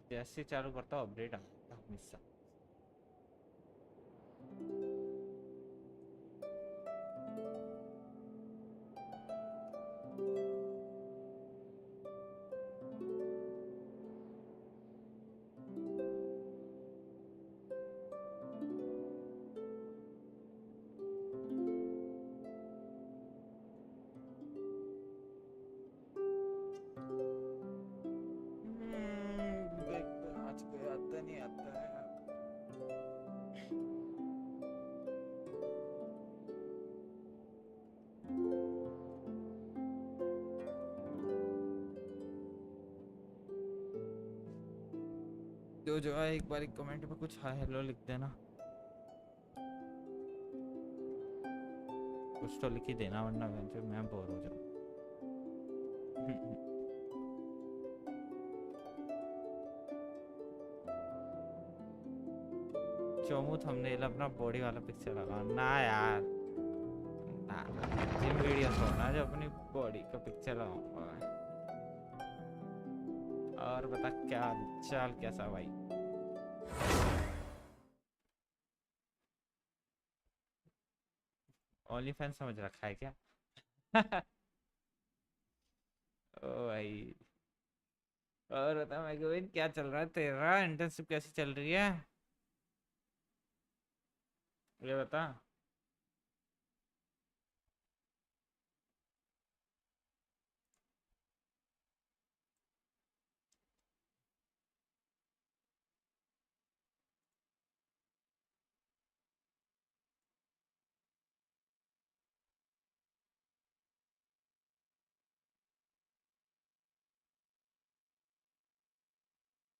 जैसे चालू करता हूँ अपडेट आता है हमेशा। देखते हैं आज कोई आता नहीं आता है। जो है एक बार कमेंट में कुछ हाय हेलो लिख देना, कुछ तो लिख ही देना वरना मैं बोर हो जाऊँ। चोमू थंबनेल अपना बॉडी वाला पिक्चर लगा ना यार, ना जिम वीडियो होना जो अपनी बॉडी का पिक्चर लगाऊंगा। और बता क्या चाल कैसा भाई? ओनली फैन समझ रखा है क्या? ओ भाई, और बता मैं गोविंद क्या चल रहा है तेरा? इंटर्नशिप कैसी चल रही है ये बता।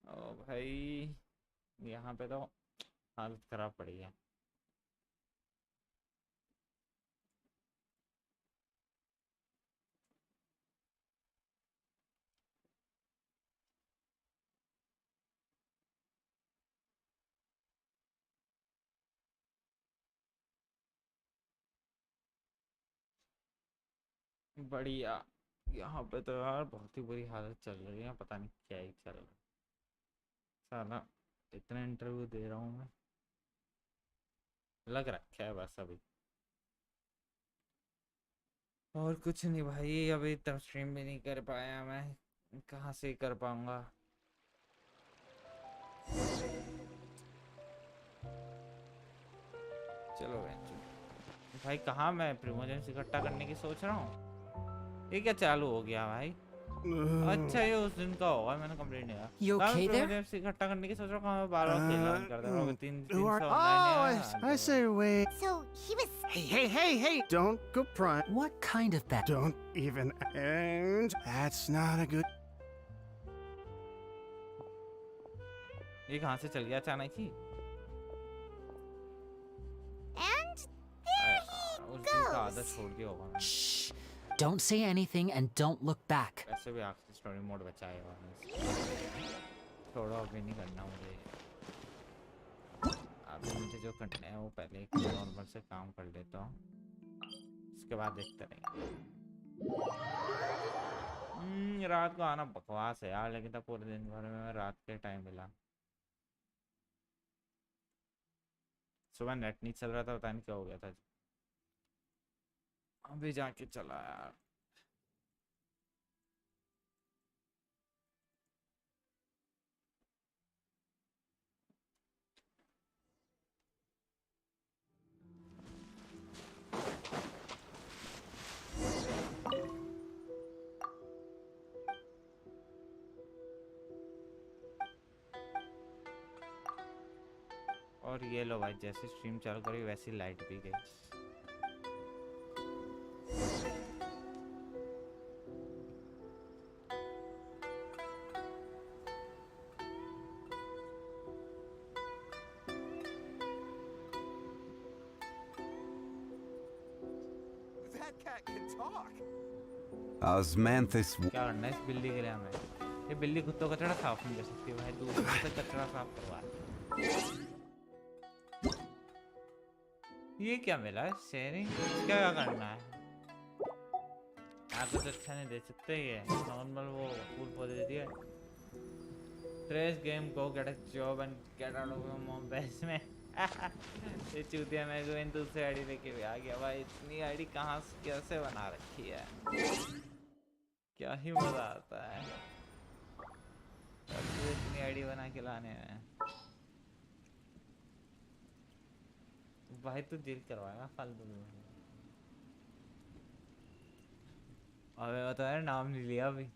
ओ भाई यहाँ पे तो हालत खराब पड़ी है। बढ़िया, यहाँ पे तो यार बहुत ही बुरी हालत चल रही है, पता नहीं क्या ही चल रहा है साला। इतने इंटरव्यू दे रहा हूँ मैं, लग रखा है बस अभी। और कुछ नहीं भाई, अभी तक स्ट्रीम भी नहीं कर पाया मैं, कहाँ से कर पाऊंगा। चलो भाई, कहाँ मैं प्रीमोजेंस इकट्ठा करने की सोच रहा हूँ। ये क्या चालू हो गया भाई? अच्छा ये उस दिन का होगा, मैंने कंप्लीट नहीं किया। मैं प्रीमोजेंस इकट्ठा करने की सोच रहा हूँ, कहाँ मैं बार-बार खेल ऑन कर दे रहा हूँ। 300 ऑनलाइन है। I say wait. So he was. Hey! Don't go prime. What kind of bat? Don't even. And that's not a good. ये कहाँ से चल गया अचानक ही? And there he उस दिन का आदत goes. छोड़ दिया होगा मैंने। Shh! Don't say anything and don't look back. वैसे भी आखिरी स्टोरी मोड बचा है थोड़ा, अभी नहीं करना मुझे। अभी मुझे जो करना है वो पहले एक नॉर्मल से काम कर लेता हूँ, उसके बाद देखते रहेंगे। रात को आना बकवास है यार, लेकिन तब पूरे दिन भर में रात के टाइम मिला। सुबह नेट नहीं चल रहा था, पता नहीं क्या हो गया था, अभी जाके चला यार। और ये लो भाई, जैसे स्ट्रीम चालू करी वैसी लाइट भी गई। That cat can talk. Osmanthus. क्या करना है इस बिल्ली के लिए हमें? ये बिल्ली खुद तो कचरा साफ नहीं कर सकती भाई, दूसरे से कचरा साफ करवा। ये क्या मिला है? शेयरिंग क्या करना है? आप कुछ अच्छा नहीं दे सकते, ये नॉर्मल वो फूल पौधे दे दिया। Trash game, go get a job and get out of your mom base में ये चूतिया मेरे को इन दूसरे आईडी लेके भी आ गया भाई। इतनी आईडी कहाँ से कैसे बना रखी है, क्या ही मजा आता है इतनी आईडी बना के लाने में। भाई तू डील करवाएगा फालतू में। अबे बता यार, नाम नहीं लिया अभी।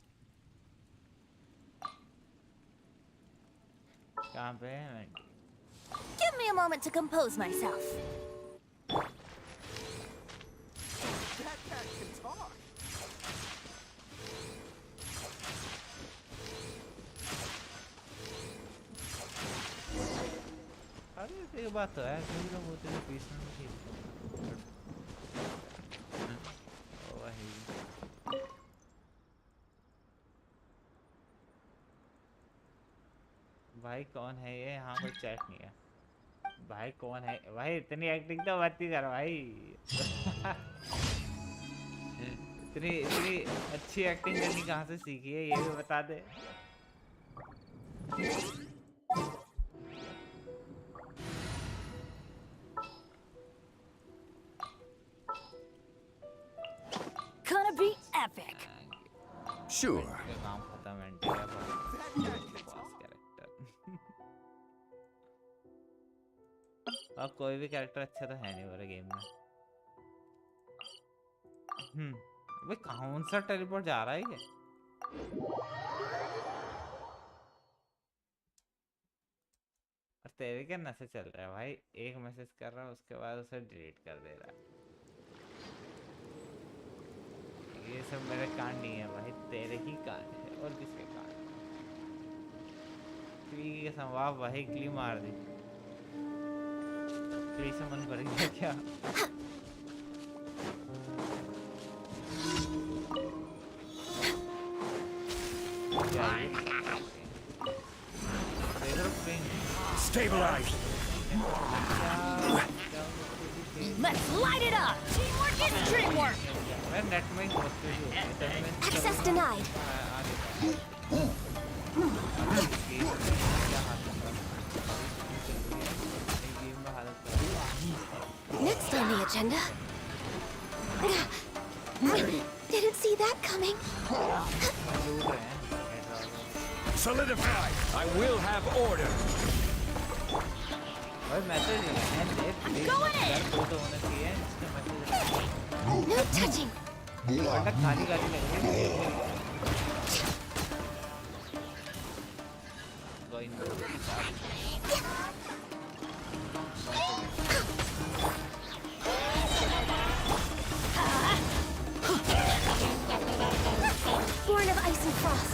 कहाँ पे है? Give me a moment to compose myself. That cat can talk. अरे एक बात तो है, कई लोग होते हैं बीच में खेलते हैं। वही भाई कौन है ये? यहाँ कोई चैट नहीं है। भाई कौन है भाई? इतनी एक्टिंग तो मत ही कर भाई इतनी अच्छी एक्टिंग करनी कहाँ से सीखी है, ये भी बता दे। Gonna be epic. Sure. काम खत्म है अब कोई भी कैरेक्टर अच्छा तो है नहीं मेरे गेम में। भाई कौन सा टेलीपोर्ट जा रहा है ये? और तेरे क्या नशे चल रहा है भाई? एक मैसेज कर रहा है उसके बाद उसे डिलीट कर दे रहा है। ये सब मेरे कांड नहीं है भाई, तेरे ही कांड है और किसके कांड? क्ली के संवाद भाई, क्ली मार दी। क्ली से मन भर गया क्या? Stabilize. Let's light it up. Teamwork is dreamwork. Access denied. Next on the agenda. Didn't see that coming. Solidify. I will have order. I'm going in. No touching. Born of ice and frost.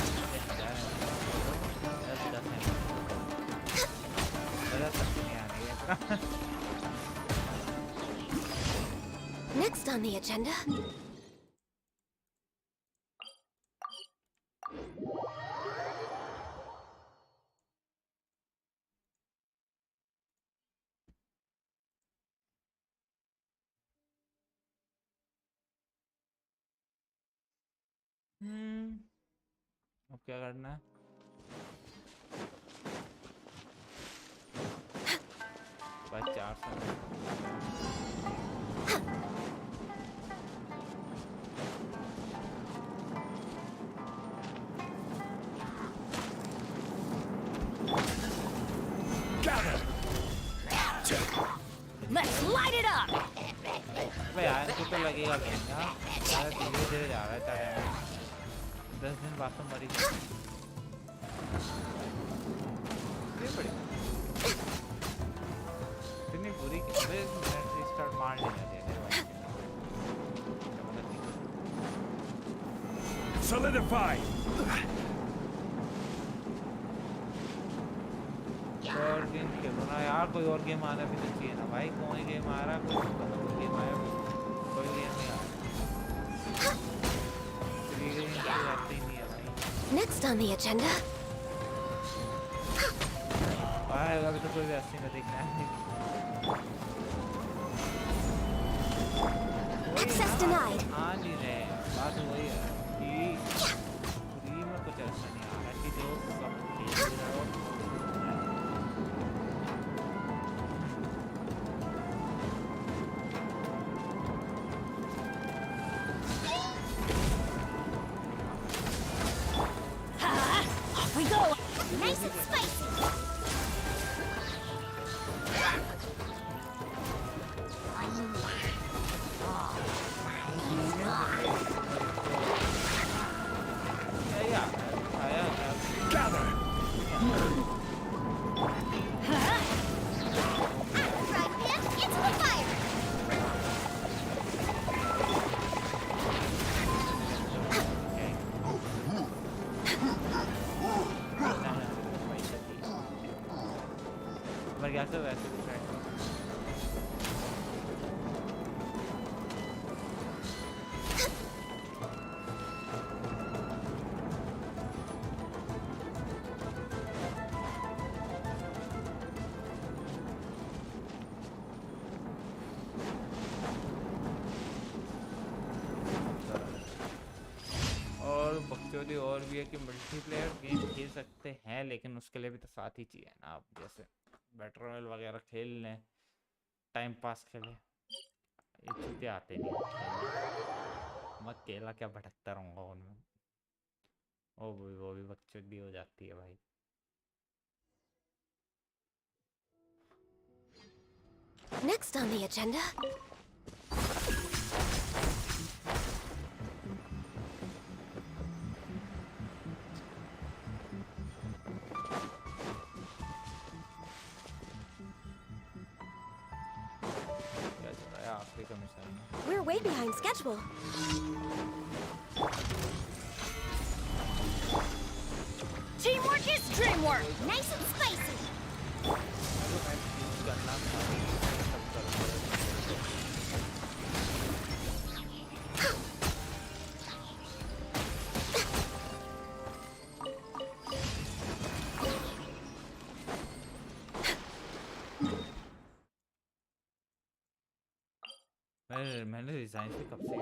Next on the agenda. अब क्या करना है? बस 400 Let's light it up. भाई यार तो लगेगा क्या? यार धीरे-धीरे जा रहा है टाइम। 10 दिन बाद तो मरी ये बड़ी इतनी बुरी कि स्टार्ट मार लेना चाहिए भाई। Solidify. और गेम खेलो ना यार, कोई और गेम आना भी तो चाहिए ना भाई। कोई गेम आ रहा, कोई गेम आया, कोई गेम नहीं आ रहा। Next on the agenda. अभी तो कोई भी अस्सी में देखना है। Access denied. हाँ नहीं रहे, बात वही है कि फ्री में कुछ ऐसा नहीं आ रहा कि जो सब Nice and spicy. Gather! Fried pan into the fire. मेरे ख्याल से वैसे भी फ्राइड बकचोदी और भी है कि मल्टीप्लेयर गेम खेल सकते हैं, लेकिन उसके लिए भी तो साथ ही चाहिए ना। आप जैसे बैटल रॉयल वगैरह खेल लें टाइम पास के लिए, ये चीज़ें आते नहीं खेलने। मैं अकेला क्या भटकता रहूँगा उनमें। वो भी बकचोदी हो जाती है भाई। Next on the agenda. We're way behind schedule. Teamwork is dreamwork. Nice and spicy. मैंने डिजाइन से कब से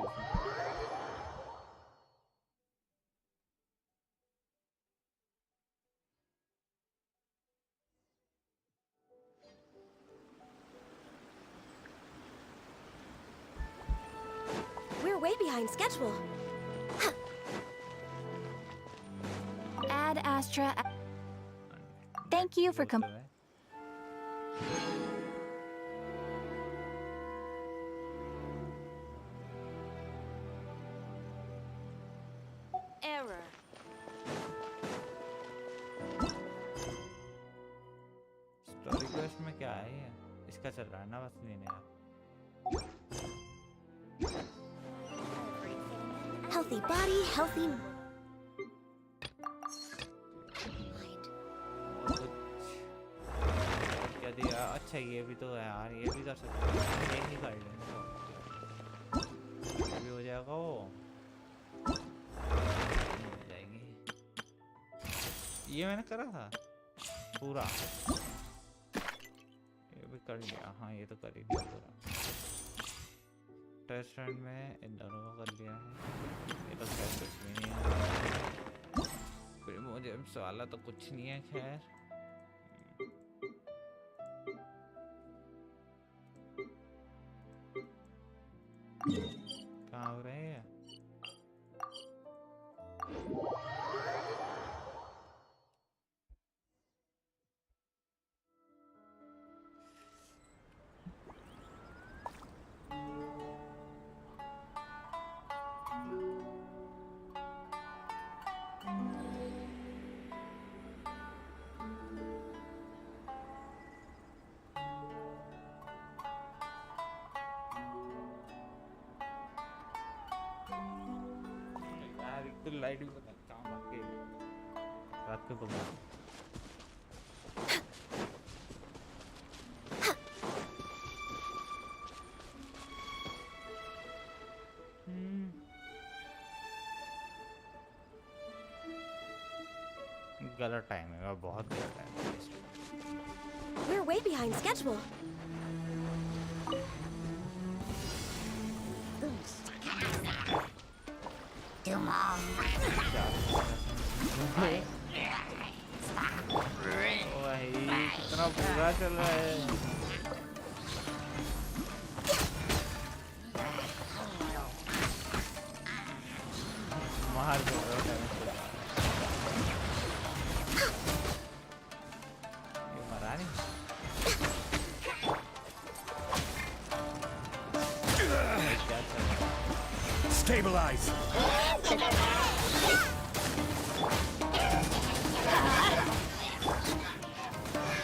We're way behind schedule. Ad Astra. Thank you for Error. Story quest में क्या है ये? इसका चल रहा है ना बस लेने यार। Healthy body, healthy mind. क्या दिया? अच्छा ये भी तो है यार, ये भी कर सकते हैं। ये नहीं कर लेंगे ये भी हो जाएगा। वो हो जाएगी। ये मैंने करा था पूरा, ये भी कर लिया। हाँ ये तो कर ही दिया पूरा। टेस्ट रन में इन दोनों को कर लिया है। ये तो खैर कुछ भी नहीं है, फिर मुझे वाला तो कुछ नहीं है। खैर कहाँ हो रहे हैं? लाइट भी पता काम आके रात को पकड़ा। गलत टाइम है, बहुत गलत टाइम है। We're way behind schedule. इतना बुरा चल रहा है। मार दो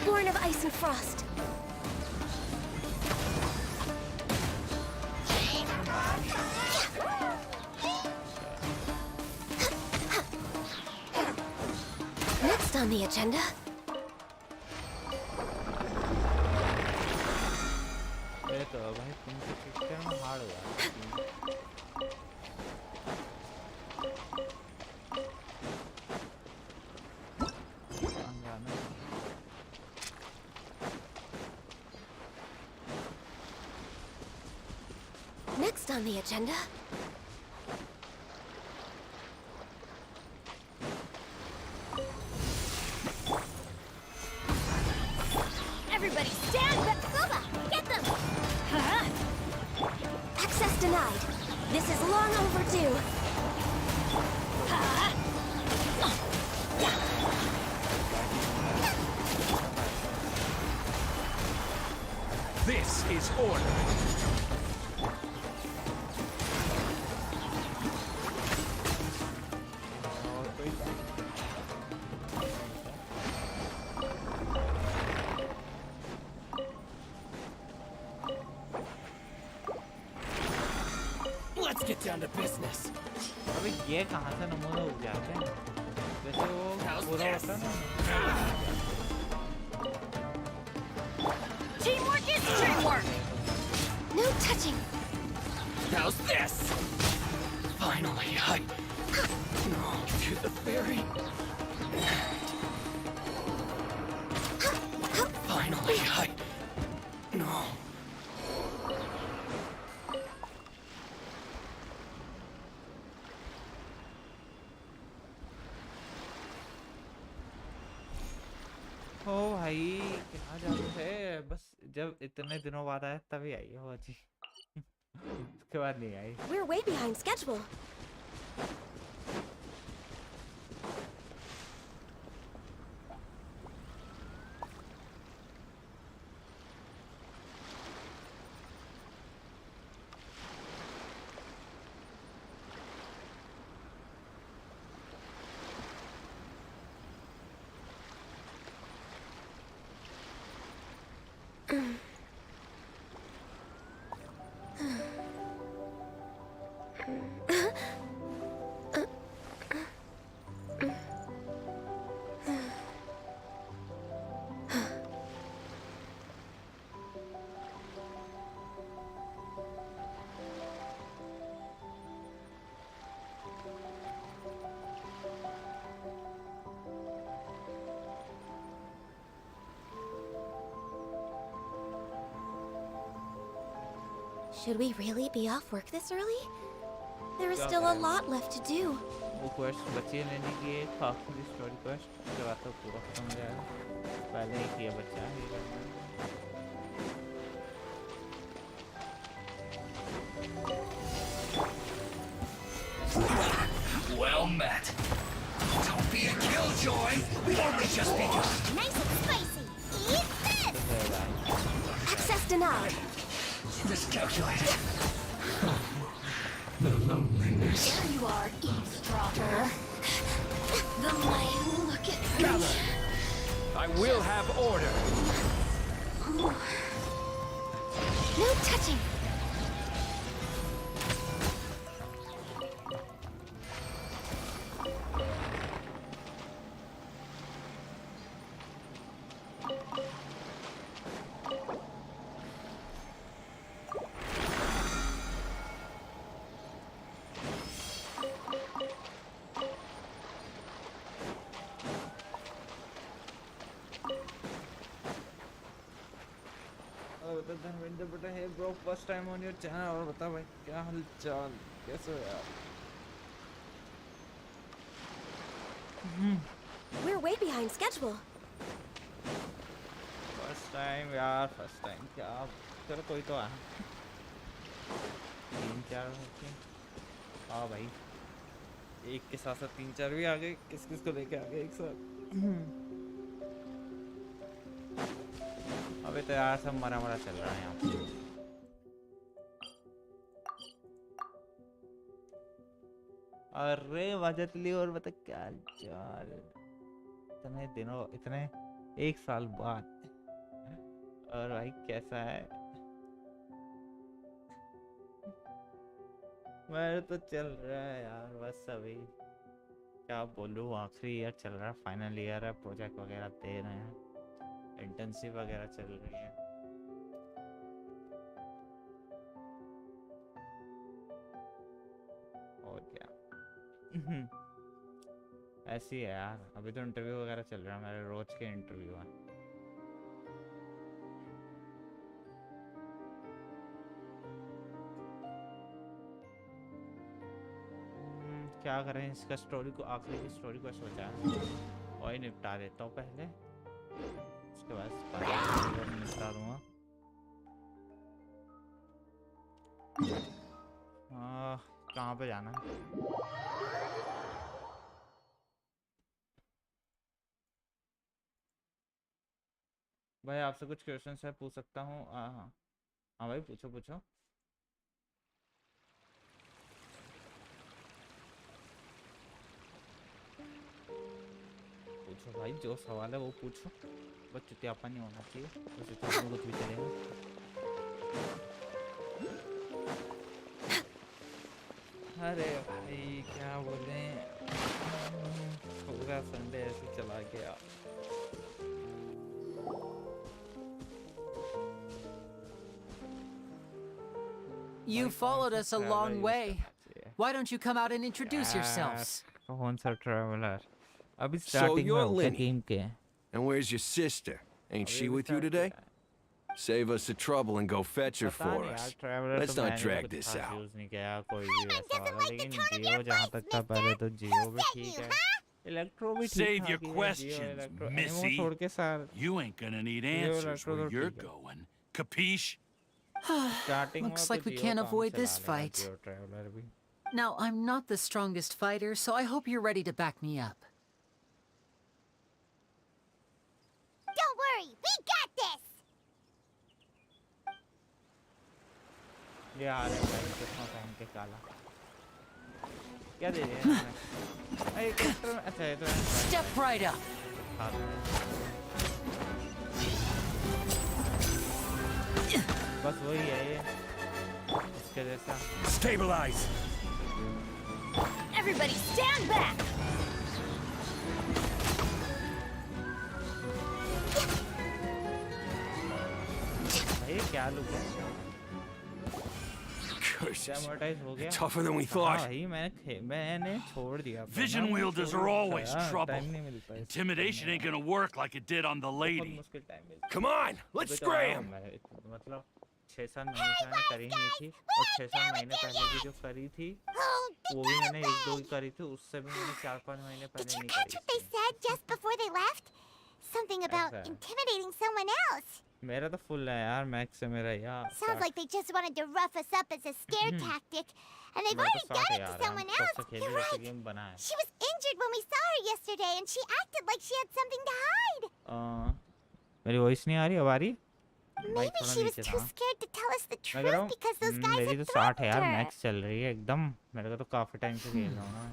Born of ice and frost. Next on the agenda. ये तो भाई तुमसे पिक्चर में हार्ड हुआ Next on the agenda. Everybody stand back! Boba, get them! Access denied. This is long overdue. This is order. Let's get down to business. अबे ये कहाँ से नमूने उग जाते हैं वैसे वो पूरा होता ना Teamwork is teamwork! No touching! How's this? Finally, to the ferry. Finally, no. ओ भाई क्या जादू है बस जब इतने दिनों बाद आया तभी आई है वो जी उसके बाद नहीं आई We're way behind schedule. Should we really be off work this early? There is still a lot left to do. वो क्वेस्ट बची है लेने की एक आखिरी स्टोरी क्वेस्ट उसके बाद तो पूरा खत्म हो जाएगा पहले ही किया बच्चा ये करना Well met. Don't be a killjoy. We've only just begun. Nice and spicy. Eat this! Access denied. Miscalculated. The loneliness. There you are, eavesdropper. The way you look at me. Gather. I will have order. No touching. बेटा hey bro first time on your channel और बता भाई क्या हालचाल कैसे हो यार We're way behind schedule. First time यार फर्स्ट टाइम क्या चलो कोई तो आ 3-4 होते हाँ भाई एक के साथ साथ 3-4 भी आ गए किस किस को लेके आ गए एक साथ अबे तो यार सब मरा मरा चल रहा है यहाँ पे अरे वजतली और बता क्या चाल, इतने दिनों, इतने 1 साल बाद। और भाई कैसा है? मेरा तो चल रहा है यार बस अभी, क्या बोलूँ, आखिरी ईयर चल रहा है, फाइनल ईयर है, प्रोजेक्ट वगैरह दे रहे हैं, इंटर्नशिप वगैरह चल रही है। और क्या ऐसी है यार। अभी तो इंटरव्यू वगैरह चल रहा है, मेरे रोज के इंटरव्यू है। क्या करें, इसका स्टोरी को, आखिरी की स्टोरी को सोचा है वही निपटा देता हूँ पहले, उसके बाद निपटा दूंगा। कहाँ पे जाना है? भाई आपसे कुछ क्वेश्चंस है, पूछ सकता हूँ? हाँ हाँ भाई पूछो पूछो। पूछो भाई, जो सवाल है वो पूछो, बस चुतियापा नहीं होना चाहिए, उसे तो कुछ भी चलेगा। अरे भाई क्या बोले, पूरा संडे ऐसे चला गया। You followed us a long way. Why don't you come out and introduce yourselves? कौन सा ट्रैवलर? अभी So स्टार्टिंग में you're हो गया Lenny. गेम के। And where's your sister? Ain't अभी she भी with you start today? किया है। Save us the trouble and go fetch her पता for नहीं यार, us. ट्रैवलर Let's तो not मैंने drag कुछ this खास out. यूज नहीं किया कोई भी वैसा वाला, लेकिन जियो जहाँ तक था पहले तो जियो भी ठीक है, इलेक्ट्रो भी ठीक Save ठाक your ही है, जियो questions, इलेक्ट्रो एनिमो Missy. छोड़ के सार You ain't gonna need Jio answers electro where तो you're ठीक है। going. Capiche? स्टार्टिंग में Looks तो like we जियो can't काम avoid चला this लेगा, fight. जियो ट्रैवलर भी। Now, I'm not the strongest fighter, so I hope you're ready to back me up. Don't worry, we got this! ये आ रहे हैं भाई, चश्मा पहन के काला, क्या दे रहे हैं हमें? अरे कैरेक्टर, अच्छा ये तो Step right up. बस वही है ये, इसके जैसा। Stabilize! Everybody stand back! भाई क्या लुक है? Curses. डेमोनेटाइज हो गया। Tougher than we हाँ thought. भाई मैंने छोड़ दिया। Vision wielders are always trouble. Time नहीं मिलता। Intimidation ain't gonna work like it did on the बहुत lady. मुश्किल टाइम मिलता। Come on, let's अभी तो आया हूँ scram. मैं, मतलब 6-7 महीने से मैंने करी नहीं थी, और 6-7 महीने पहले भी जो करी थी वो भी मैंने 1-2 ही करी थी, उससे भी मैंने 4-5 महीने Did पहले you नहीं catch what they करी। said just before they left? Something about Exactly. intimidating someone else. मेरा तो फुल है यार, मैक्स से मेरा यार। Sounds like they just wanted to rough us up as a scare tactic. And they've मेरा already तो done 60 it to यार, someone हम else. कब से खेल You're रहे थे, right. गेम बना है। She was injured when we saw her yesterday, and she acted like she had something to hide. मेरी वॉइस नहीं आ रही, अब आ रही? Maybe थोड़ा she was नीचे too था। scared to tell us the मैं कह रहा truth because those हूँ guys मेरी had तो 60 है यार, threatened her. मैक्स चल रही है एकदम, मेरे को तो काफी टाइम से खेल रहा हूँ मैं।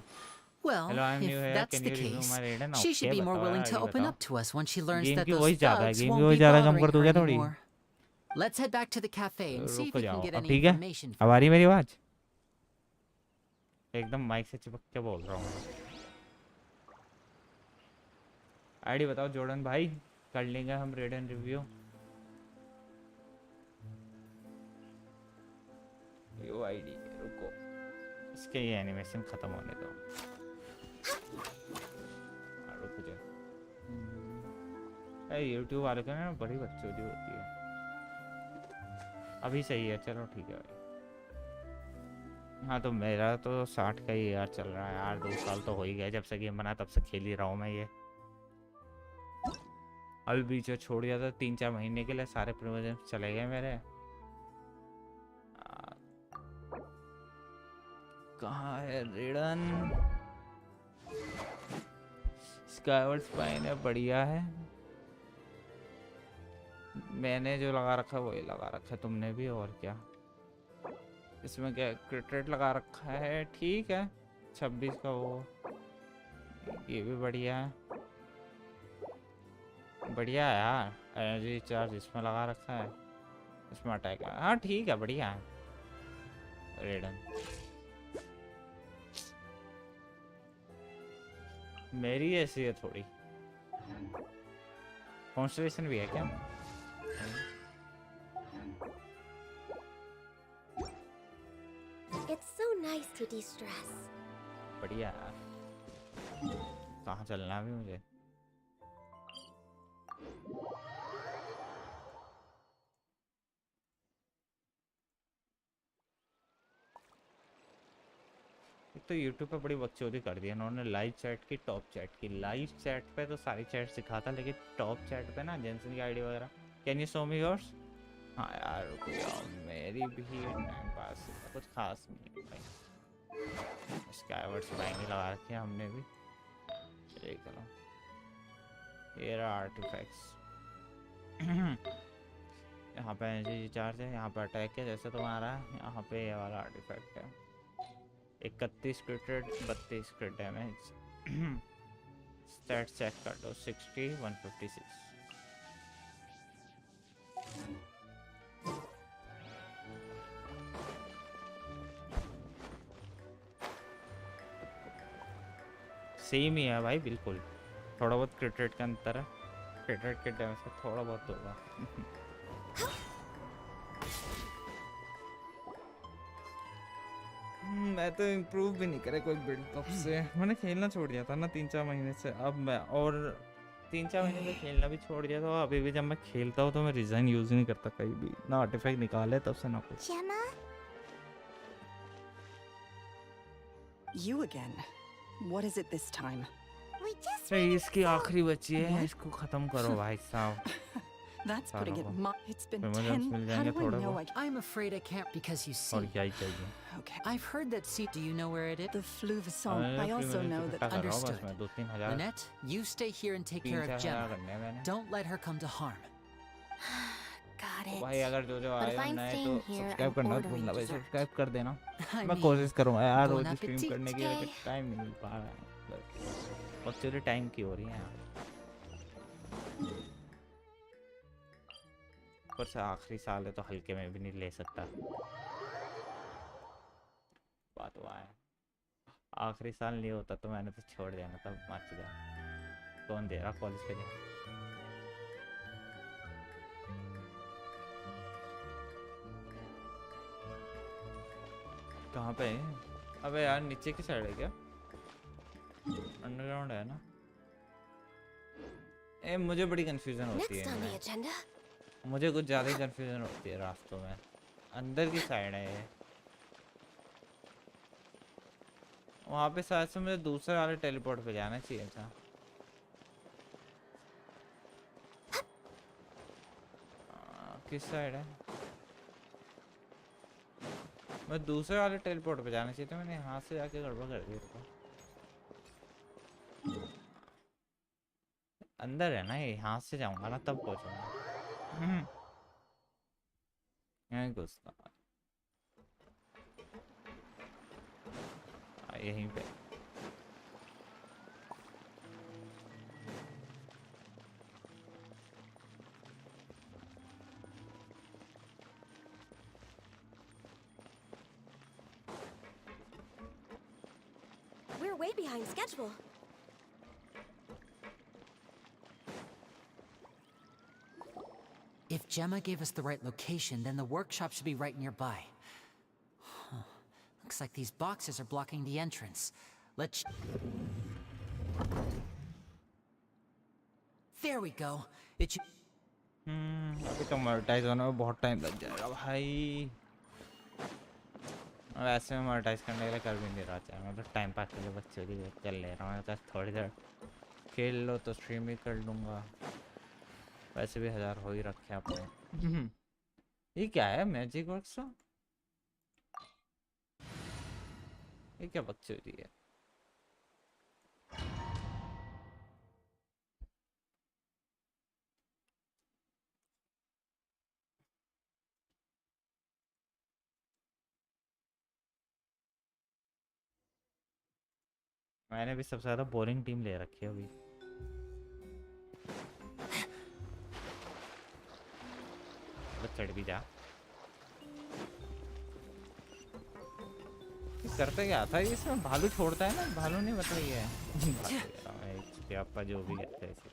Well, Hello, I'm if new here. that's Can the you review case, my raid? And she okay, should be more बताओ willing यार, to ये open बताओ। up to us when she learns game that की those voice ज्यादा है, thugs game की won't voice be ज्यादा कम bothering कर her दूंगा थोड़ी। anymore. Let's head back to the cafe and see if रुको we can जाओ, get अब any ठीक है? information अब from आ रही her. मेरी आवाज? एकदम माइक से चिपक के बोल रहा हूँ। आईडी बताओ जॉर्डन भाई, कर लेंगे हम red and review. Yo ID रुको, इसके ये एनिमेशन खत्म होने दो। रुको जा, यूट्यूब वाले का ना बड़ी बकचोदी होती है। अभी सही है, चलो ठीक है भाई। हाँ तो मेरा तो 60 का ही यार चल रहा है यार, 2 साल तो हो ही गए जब से गेम बना, तब से खेल ही रहा हूँ मैं ये। अभी बीच में छोड़ दिया था 3-4 महीने के लिए, सारे प्रोविजन चले गए मेरे। कहाँ है रिडन? स्काईवर्ड स्पाइन है, बढ़िया है। मैंने जो लगा रखा है वही लगा रखा है, तुमने भी, और क्या। इसमें क्या क्रिकेट लगा रखा है, ठीक है। 26 का वो, ये भी बढ़िया है, बढ़िया है यार। एनर्जी चार्ज इसमें लगा रखा है, इसमें अटैक है, हाँ ठीक है, बढ़िया है। रेडन मेरी ऐसी है थोड़ी। कॉन्स्टलेशन भी है क्या? It's so nice to de-stress. बढ़िया यार। कहाँ चलना है अभी मुझे? एक तो YouTube पे बड़ी बकचोदी कर दी इन्होंने, लाइव चैट की, टॉप चैट की। लाइव चैट पे तो सारी चैट सिखाता, लेकिन टॉप चैट पे ना जेंसन की आईडी वगैरह। Can you show me yours? हाँ यार रुक जाओ, मेरी भी टाइम पास कुछ खास नहीं है भाई। स्काईवर्ड्स महंगी लगा रखी है हमने भी। चलिए चलो, ये रहा आर्टिफैक्ट्स। यहाँ पे एनर्जी चार्ज है, यहाँ पे अटैक है जैसे तुम्हारा, यहाँ पे ये वाला आर्टिफैक्ट है। 31 crit, 32 crit damage. Stat check कर दो, 60, 156। सेम ही है भाई बिल्कुल, थोड़ा बहुत क्रिट रेट का अंतर है, क्रिट रेट के डैमेज का थोड़ा बहुत होगा। मैं तो इम्प्रूव भी नहीं करे कोई बिल्ड तब से। मैंने खेलना छोड़ दिया था ना 3-4 महीने से, अब मैं और 3-4 महीने से खेलना भी छोड़ दिया था। अभी भी जब मैं खेलता हूँ तो मैं रिजाइन यूज नहीं करता कहीं भी, ना आर्टिफैक्ट निकाले तब से ना कुछ। Gemma? You again. What is it this time? We just इसकी आखिरी बच्ची है, इसको खत्म करो भाई साहब। That's putting it it's been Promotions 10. Mill How जाएंगे do I थोड़े know बहुत। I'm afraid I can't because you और see. क्या ही चाहिए? Okay. I've heard that see. Do you know where it is? The Fluvison. I also know that Understood. मैं 2-3 हजार, Lynette, you stay here and take care of 3-4 हजार Gemma. करने हैं मैंने। Don't let her come to harm. got it. भाई अगर जो जो But आए if हो I'm नए तो staying here, सब्सक्राइब I'm करना मत ordering भूलना भाई, dessert. सब्सक्राइब कर देना। I मैं mean, कोशिश करूँगा यार, bon रोज स्ट्रीम appetit. करने की, Okay. लेकिन टाइम नहीं मिल पा रहा है। एक्चुअली टाइम की हो रही है यहाँ पर से, आखिरी साल है तो हल्के में भी नहीं ले सकता। बात हुआ है, आखिरी साल नहीं होता तो मैंने तो छोड़ दिया ना, तब मच गया। कौन दे रहा कॉलेज के लिए? कहाँ पे है? अबे यार नीचे की साइड है क्या? अंडरग्राउंड है ना? ए मुझे बड़ी कंफ्यूजन होती Next है on the इनमें। agenda. मुझे कुछ ज़्यादा ही कंफ्यूजन होती है रास्तों में। अंदर की साइड है ये, वहाँ पे शायद से मुझे दूसरे वाले टेलीपोर्ट पे जाना चाहिए था। किस साइड है? मैं दूसरे वाले टेलीपोर्ट पे जाना चाहिए था, मैंने यहाँ से जाके गड़बड़ कर दी उसको। अंदर है ना ये, यहाँ से जाऊंगा ना तब पहुँचूंगा। यहीं घुसता यहीं पे। We're way behind schedule. If Gemma gave us the right location, then the workshop should be right nearby. Huh. Looks like these boxes are blocking the entrance. Let's... There we go. It should... अभी तो monetise होने में बहुत time लग जाएगा भाई। वैसे मैं मोनेटाइज करने के लिए कर भी नहीं रहा चाहे, मैं तो टाइम पास के लिए बच्चों की चल ले रहा हूँ। थोड़ी देर खेल लो तो स्ट्रीम भी कर लूँगा, वैसे भी 1000 हो ही रखे आपने। ये क्या है मैजिक वर्क्स? ये क्या बकचोदी है? मैंने भी सबसे ज्यादा बोरिंग टीम ले रखी है अभी। चढ़ भी जा। करते क्या था इसमें? भालू छोड़ता है ना, भालू नहीं बता रही है। आपका जो भी कहते हैं इसे।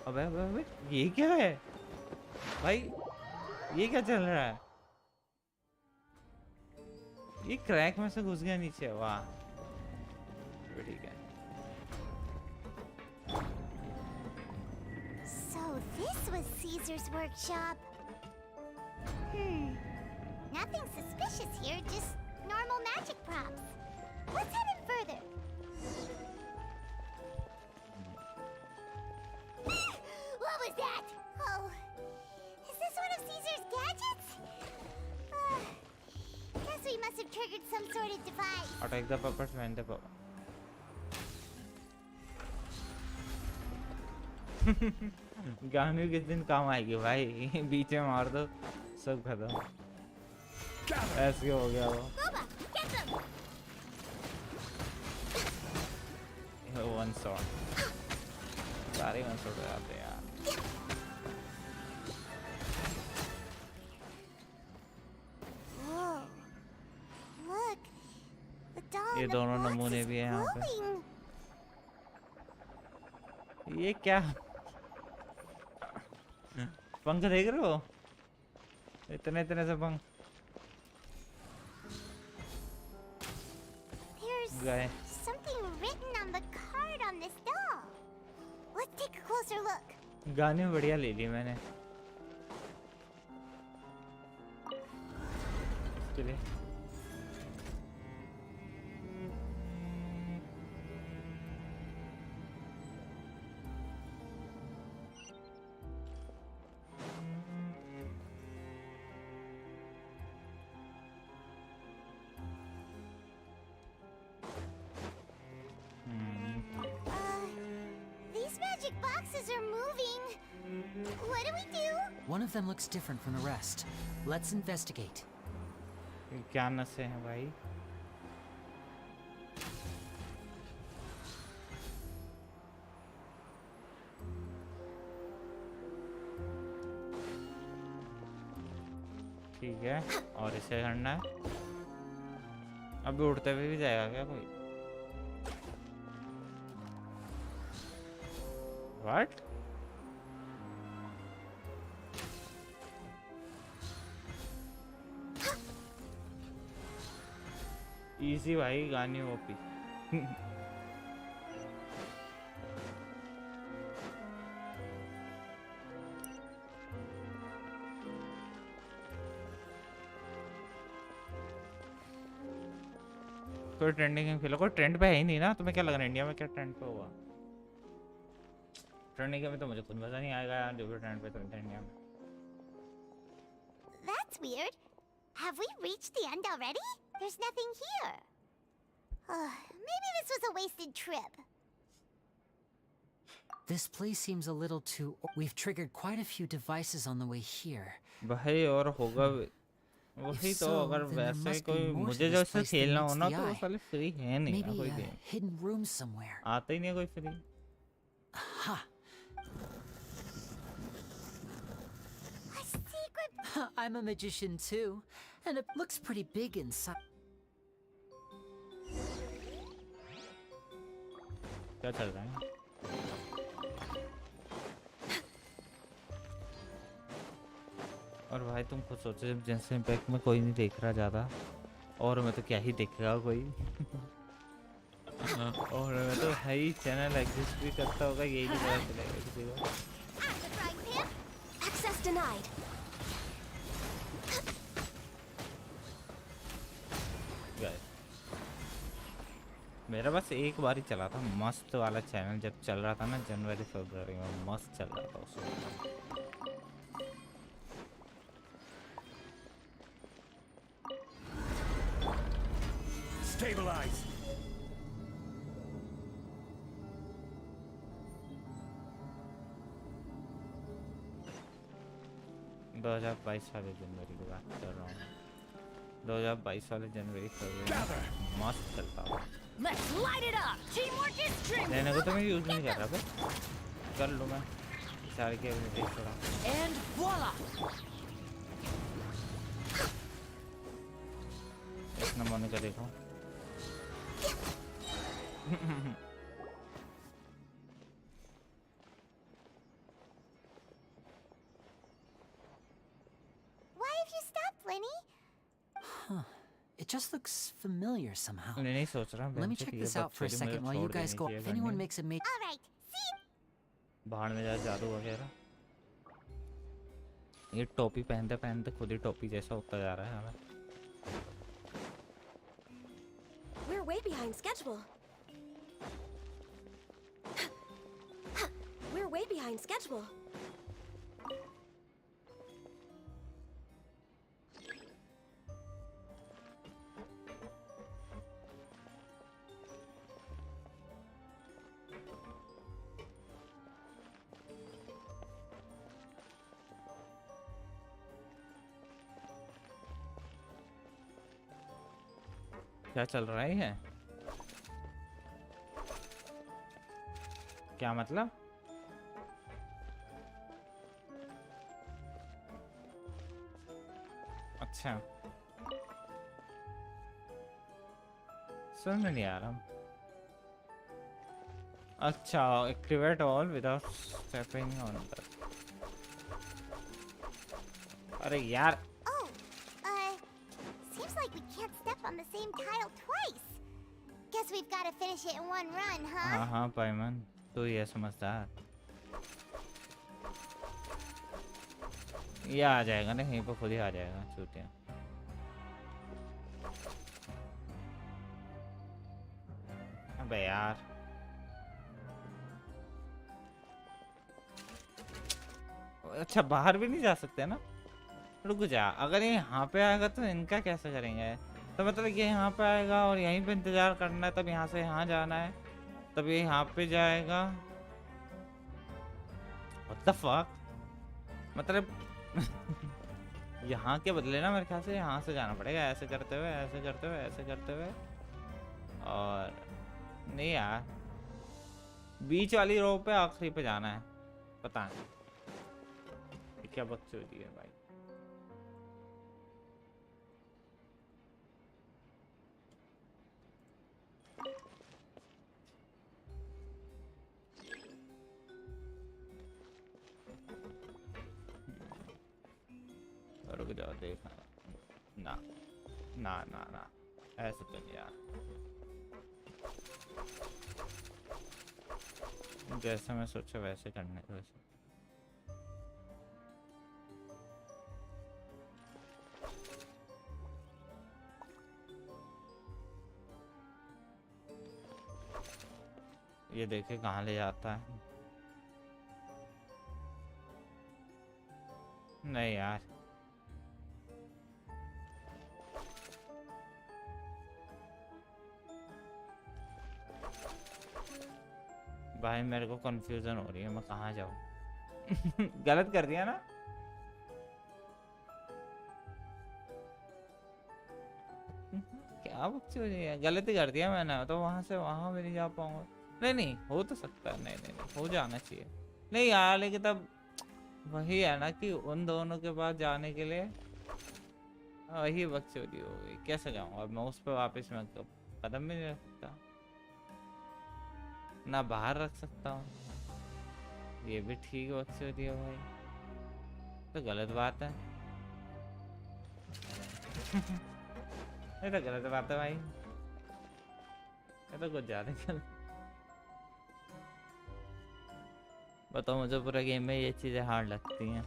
अबे अबे अबे ये क्या है भाई? ये क्या चल रहा है? ये क्रैक में से घुस गया नीचे। वाह ठीक है। So this was Caesar's workshop. Nothing suspicious here, just normal magic props. Let's head in further. What was that? Oh, is this one of Caesar's gadgets? Guess we must have triggered some sort of device. Attack the puppets when the puppet. गाने किस दिन काम आएगी भाई? बीच में मार दो सब खत्म। ऐसे हो गया वो। वन शॉट सारे वन शॉट हो जाते हैं यार। Whoa. Look. The doll ये in the दोनों box नमूने is भी हैं यहाँ पे। glowing. ये क्या? पंख देख रहे हो? इतने इतने से पंख गए। Something written on the card on this doll. Let's take a closer look. गाने बढ़िया ले ली मैंने इसके लिए। These magic boxes are moving. What do we do? One of them looks different from the rest. Let's investigate. क्या नशे हैं भाई? ठीक है और इसे करना है। अभी उड़ते हुए भी जाएगा क्या कोई? What? इजी भाई गाने ओपी। कोई ट्रेंडिंग फिलहाल कोई ट्रेंड पे है ही नहीं ना। तुम्हें क्या लग रहा है इंडिया में क्या ट्रेंड पे हुआ? ट्रेंडिंग में तो मुझे खुद मजा नहीं आएगा यार जो भी ट्रेंड पे चलते हैं इंडिया में। That's weird. Have we reached the end already? There's nothing here. Maybe this was a wasted trip. This place seems a little too... We've triggered quite a few devices on the way here. भाई और होगा वही तो। अगर वैसे कोई मुझे जैसे खेलना हो ना तो वो साले फ्री है नहीं ना कोई गेम। Hidden room somewhere. आता ही नहीं कोई free. Ha! A secret. I'm a magician too, and it looks pretty big inside. क्या चल रहा है? और भाई तुम खुद सोचो जब जेंशिन इम्पैक्ट में कोई नहीं देख रहा ज्यादा और मैं तो क्या ही देखेगा कोई। और मैं तो भाई चैनल एग्जिस्ट भी करता होगा यही नहीं पता चलेगा किसी को। Access denied. मेरा बस एक बार ही चला था मस्त वाला चैनल जब चल रहा था ना जनवरी फरवरी में। मस्त चल रहा था उसमें। Stabilize. दो 2022 वाले जनवरी की बात कर रहा हूँ। 2022 वाले जनवरी फरवरी मस्त चलता हुआ। Let's light it up. Teamwork is dream. लेने को तो मैं यूज नहीं कर रहा बस कर लूँ मैं सारी की एबिलिटी थोड़ा। And voila. एक नंबर का देखो। Why have you stopped, Lenny? Huh. It just looks familiar somehow. मैं नहीं सोच रहा। Let me check this out for a second while you guys go. If anyone makes a major... All right, see you. बाहर में जा जादू वगैरह। ये टोपी पहनते पहनते खुद ही टोपी जैसा होता जा रहा है हमें। We're way behind schedule. We're way behind schedule. क्या चल रहा है? क्या मतलब? अच्छा समझ में नहीं आ रहा। अच्छा activate all without stepping on the. अरे यार Seems like we can't step on the same tile twice. Guess we've got to finish it in one run, huh? हाँ हाँ पाइमन तो ये समझदार। ये आ जाएगा ना यहीं पर खुद ही आ जाएगा चूतिया। अबे यार अच्छा बाहर भी नहीं जा सकते ना? रुक जा अगर ये यहाँ पे आएगा तो इनका कैसे करेंगे? तो मतलब ये यहाँ पे आएगा और यहीं पे इंतजार करना है तब यहाँ से यहाँ जाना है तब ये यहाँ पे जाएगा। What the fuck? मतलब यहाँ के बदले ना मेरे ख्याल से यहाँ से जाना पड़ेगा ऐसे करते हुए ऐसे करते हुए ऐसे करते हुए और नहीं यार बीच वाली रो पे आखिरी पे जाना है। पता नहीं क्या बकचोदी है भाई। रुक जाओ देखना ना ना ना ना ऐसे तो नहीं यार। जैसे मैं सोचा वैसे करने को वैसे। ये देखे कहाँ ले जाता है। नहीं यार भाई मेरे को कंफ्यूजन हो रही है मैं कहाँ जाऊँ। गलत कर दिया ना? क्या बकचोदी है गलत ही कर दिया मैंने तो वहां से वहां भी नहीं जा पाऊंगा। नहीं नहीं हो तो सकता है। नहीं नहीं नहीं हो जाना चाहिए। नहीं यार लेकिन तब वही है ना कि उन दोनों के पास जाने के लिए वही बकचोदी हो गई। कैसे जाऊँगा अब मैं उस पर वापस मैं कदम भी नहीं रख सकता ना बाहर रख सकता हूँ। ये भी ठीक बकचोदी है भाई तो गलत बात है। ये तो गलत बात है भाई। ये तो कुछ ज्यादा गलत। बताओ मुझे पूरा गेम में ये चीजें हार्ड लगती हैं।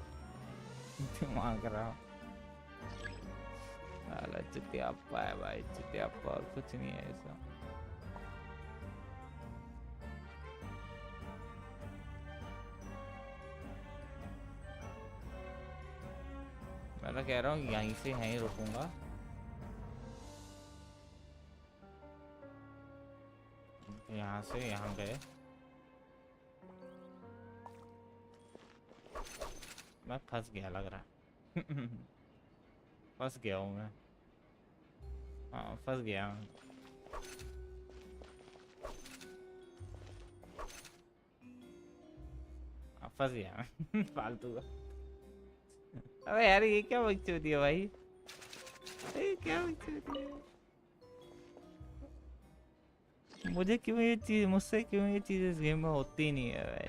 दिमाग खराब चुतियाप्पा है भाई चुतियाप्पा और कुछ नहीं है ऐसा। मैं तो कह रहा हूँ यहीं से यहीं रुकूंगा। यहाँ से यहाँ गए मैं फंस गया लग रहा है। फंस गया हूँ मैं। हाँ फंस गया। फंस गया फालतू का। अबे यार ये क्या बकचोदी है भाई, ये क्या बकचोदी है। मुझे क्यों ये चीज, मुझसे क्यों ये चीज इस गेम में होती नहीं है भाई।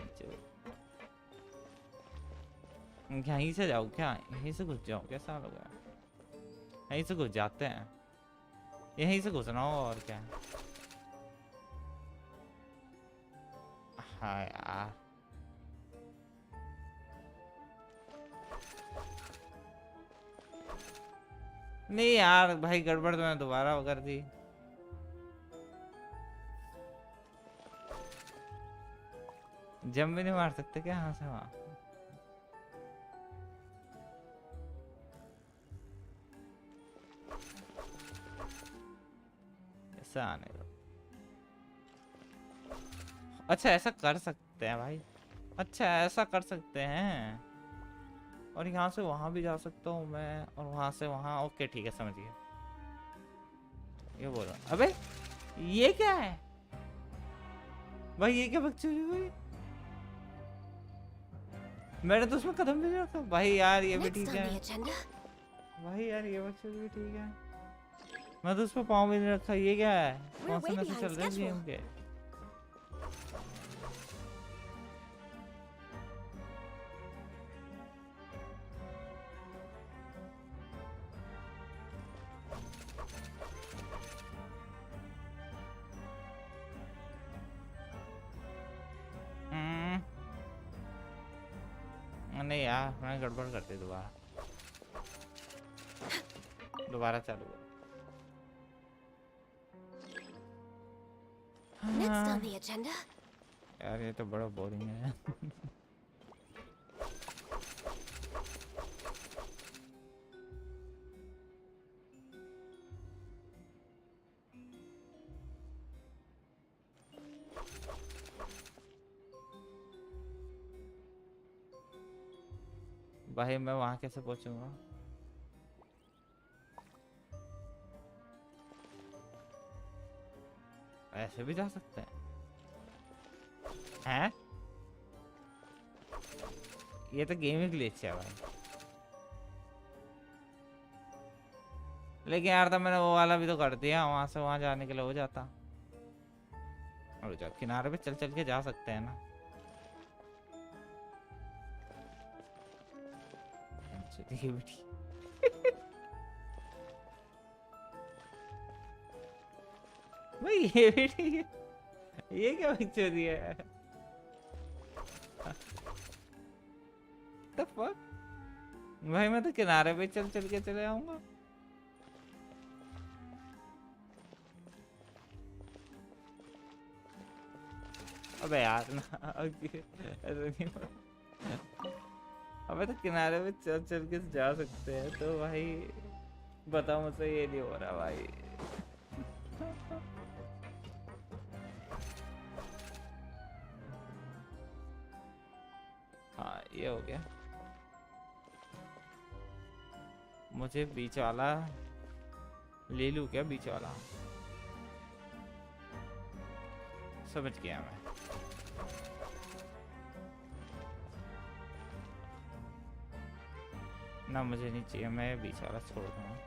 यहीं से जाओ क्या, यहीं से घुस जाओ, कैसा लगा, यहीं से घुस जाते हैं, यहीं से घुसना हो और क्या। हाँ यार नहीं यार भाई, गड़बड़ तो मैंने दोबारा कर दी। जम भी नहीं मार सकते क्या यहाँ से वहाँ। ऐसा आने दो। अच्छा ऐसा कर सकते हैं भाई, अच्छा ऐसा कर सकते हैं, और यहाँ से वहां भी जा सकता हूँ मैं, और वहां से वहां। ओके ठीक है समझ गया। ये बोल रहा हूँ। अबे ये क्या है भाई, ये क्या बकचोदी हुई। मैंने तो उसमें कदम भी नहीं रखा भाई। यार ये भी ठीक है भाई, यार ये बकचोदी भी ठीक है। मैं तो उस पर पाँव भी नहीं रखा। ये क्या है, कौन से नशे चल रहे हैं गेम के। नहीं यार मैंने गड़बड़ कर दी। दोबारा चालू कर। Next on the agenda. यार ये तो बड़ा बोरिंग है। भाई मैं वहां कैसे पहुंचूंगा। ऐसे भी जा सकते हैं? ये तो गेम ही ग्लिच है भाई। लेकिन यार तो मैंने वो वाला भी तो कर दिया, वहां से वहां जाने के लिए हो जाता। और जा किनारे पे चल चल के जा सकते हैं ना। ये भी ठीक भाई, ये भी ठीक है। ये क्या बकचोदी है। The fuck? भाई मैं तो किनारे पे चल चल के चले आऊंगा। अबे यार ना अबे तो किनारे पे चल चल के जा सकते हैं तो भाई बताओ, मुझसे ये नहीं हो रहा भाई। हाँ ये हो गया। मुझे बीच वाला ले लूं क्या, बीच वाला। समझ गया मैं। ना मुझे नहीं चाहिए, मैं बीच वाला छोड़ दूंगा।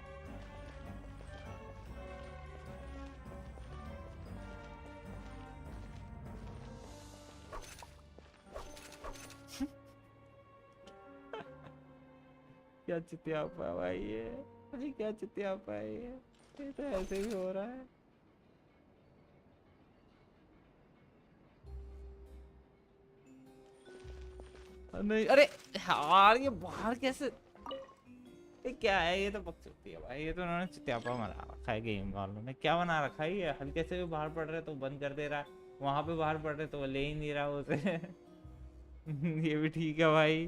क्या चित्यापा भाई ये, भाई क्या चित्यापा है ये तो ऐसे भी हो रहा है। नहीं अरे यार ये बाहर कैसे, ये क्या है, ये तो बकचोदी है भाई। ये तो उन्होंने चित्यापा बना रखा है गेम वालों ने। क्या बना रखा है ये, हल्के से भी बाहर पड़ रहे तो बंद कर दे रहा है, वहां पे बाहर पड़ रहे तो वो ले ही नहीं रहा उसे। ये भी ठीक है भाई,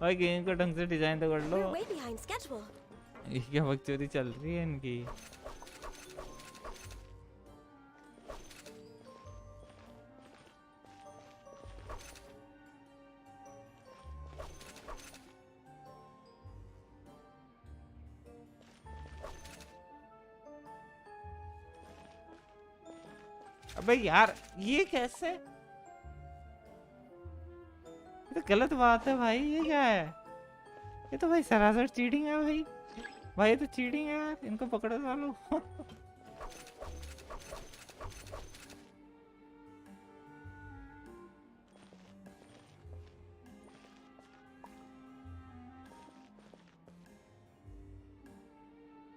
भाई गेम को ढंग से डिजाइन तो कर लो। ये क्या बकचोदी चल रही है इनकी। अबे यार ये कैसे, ये तो गलत बात है भाई, ये क्या है, ये तो भाई सरासर चीटिंग है भाई, भाई ये तो चीटिंग है यार, इनको पकड़ो सालो।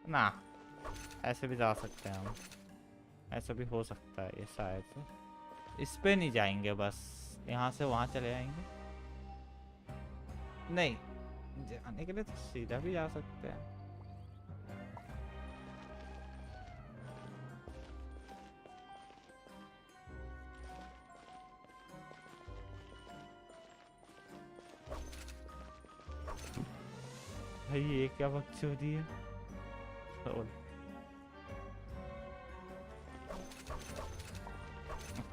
ना ऐसे भी जा सकते हैं हम, ऐसा भी हो सकता है ये शायद से। इस पे नहीं जाएंगे, बस यहाँ से वहाँ चले जाएंगे। नहीं जाने के लिए तो सीधा भी जा सकते हैं। भाई ये क्या बकचोदी है।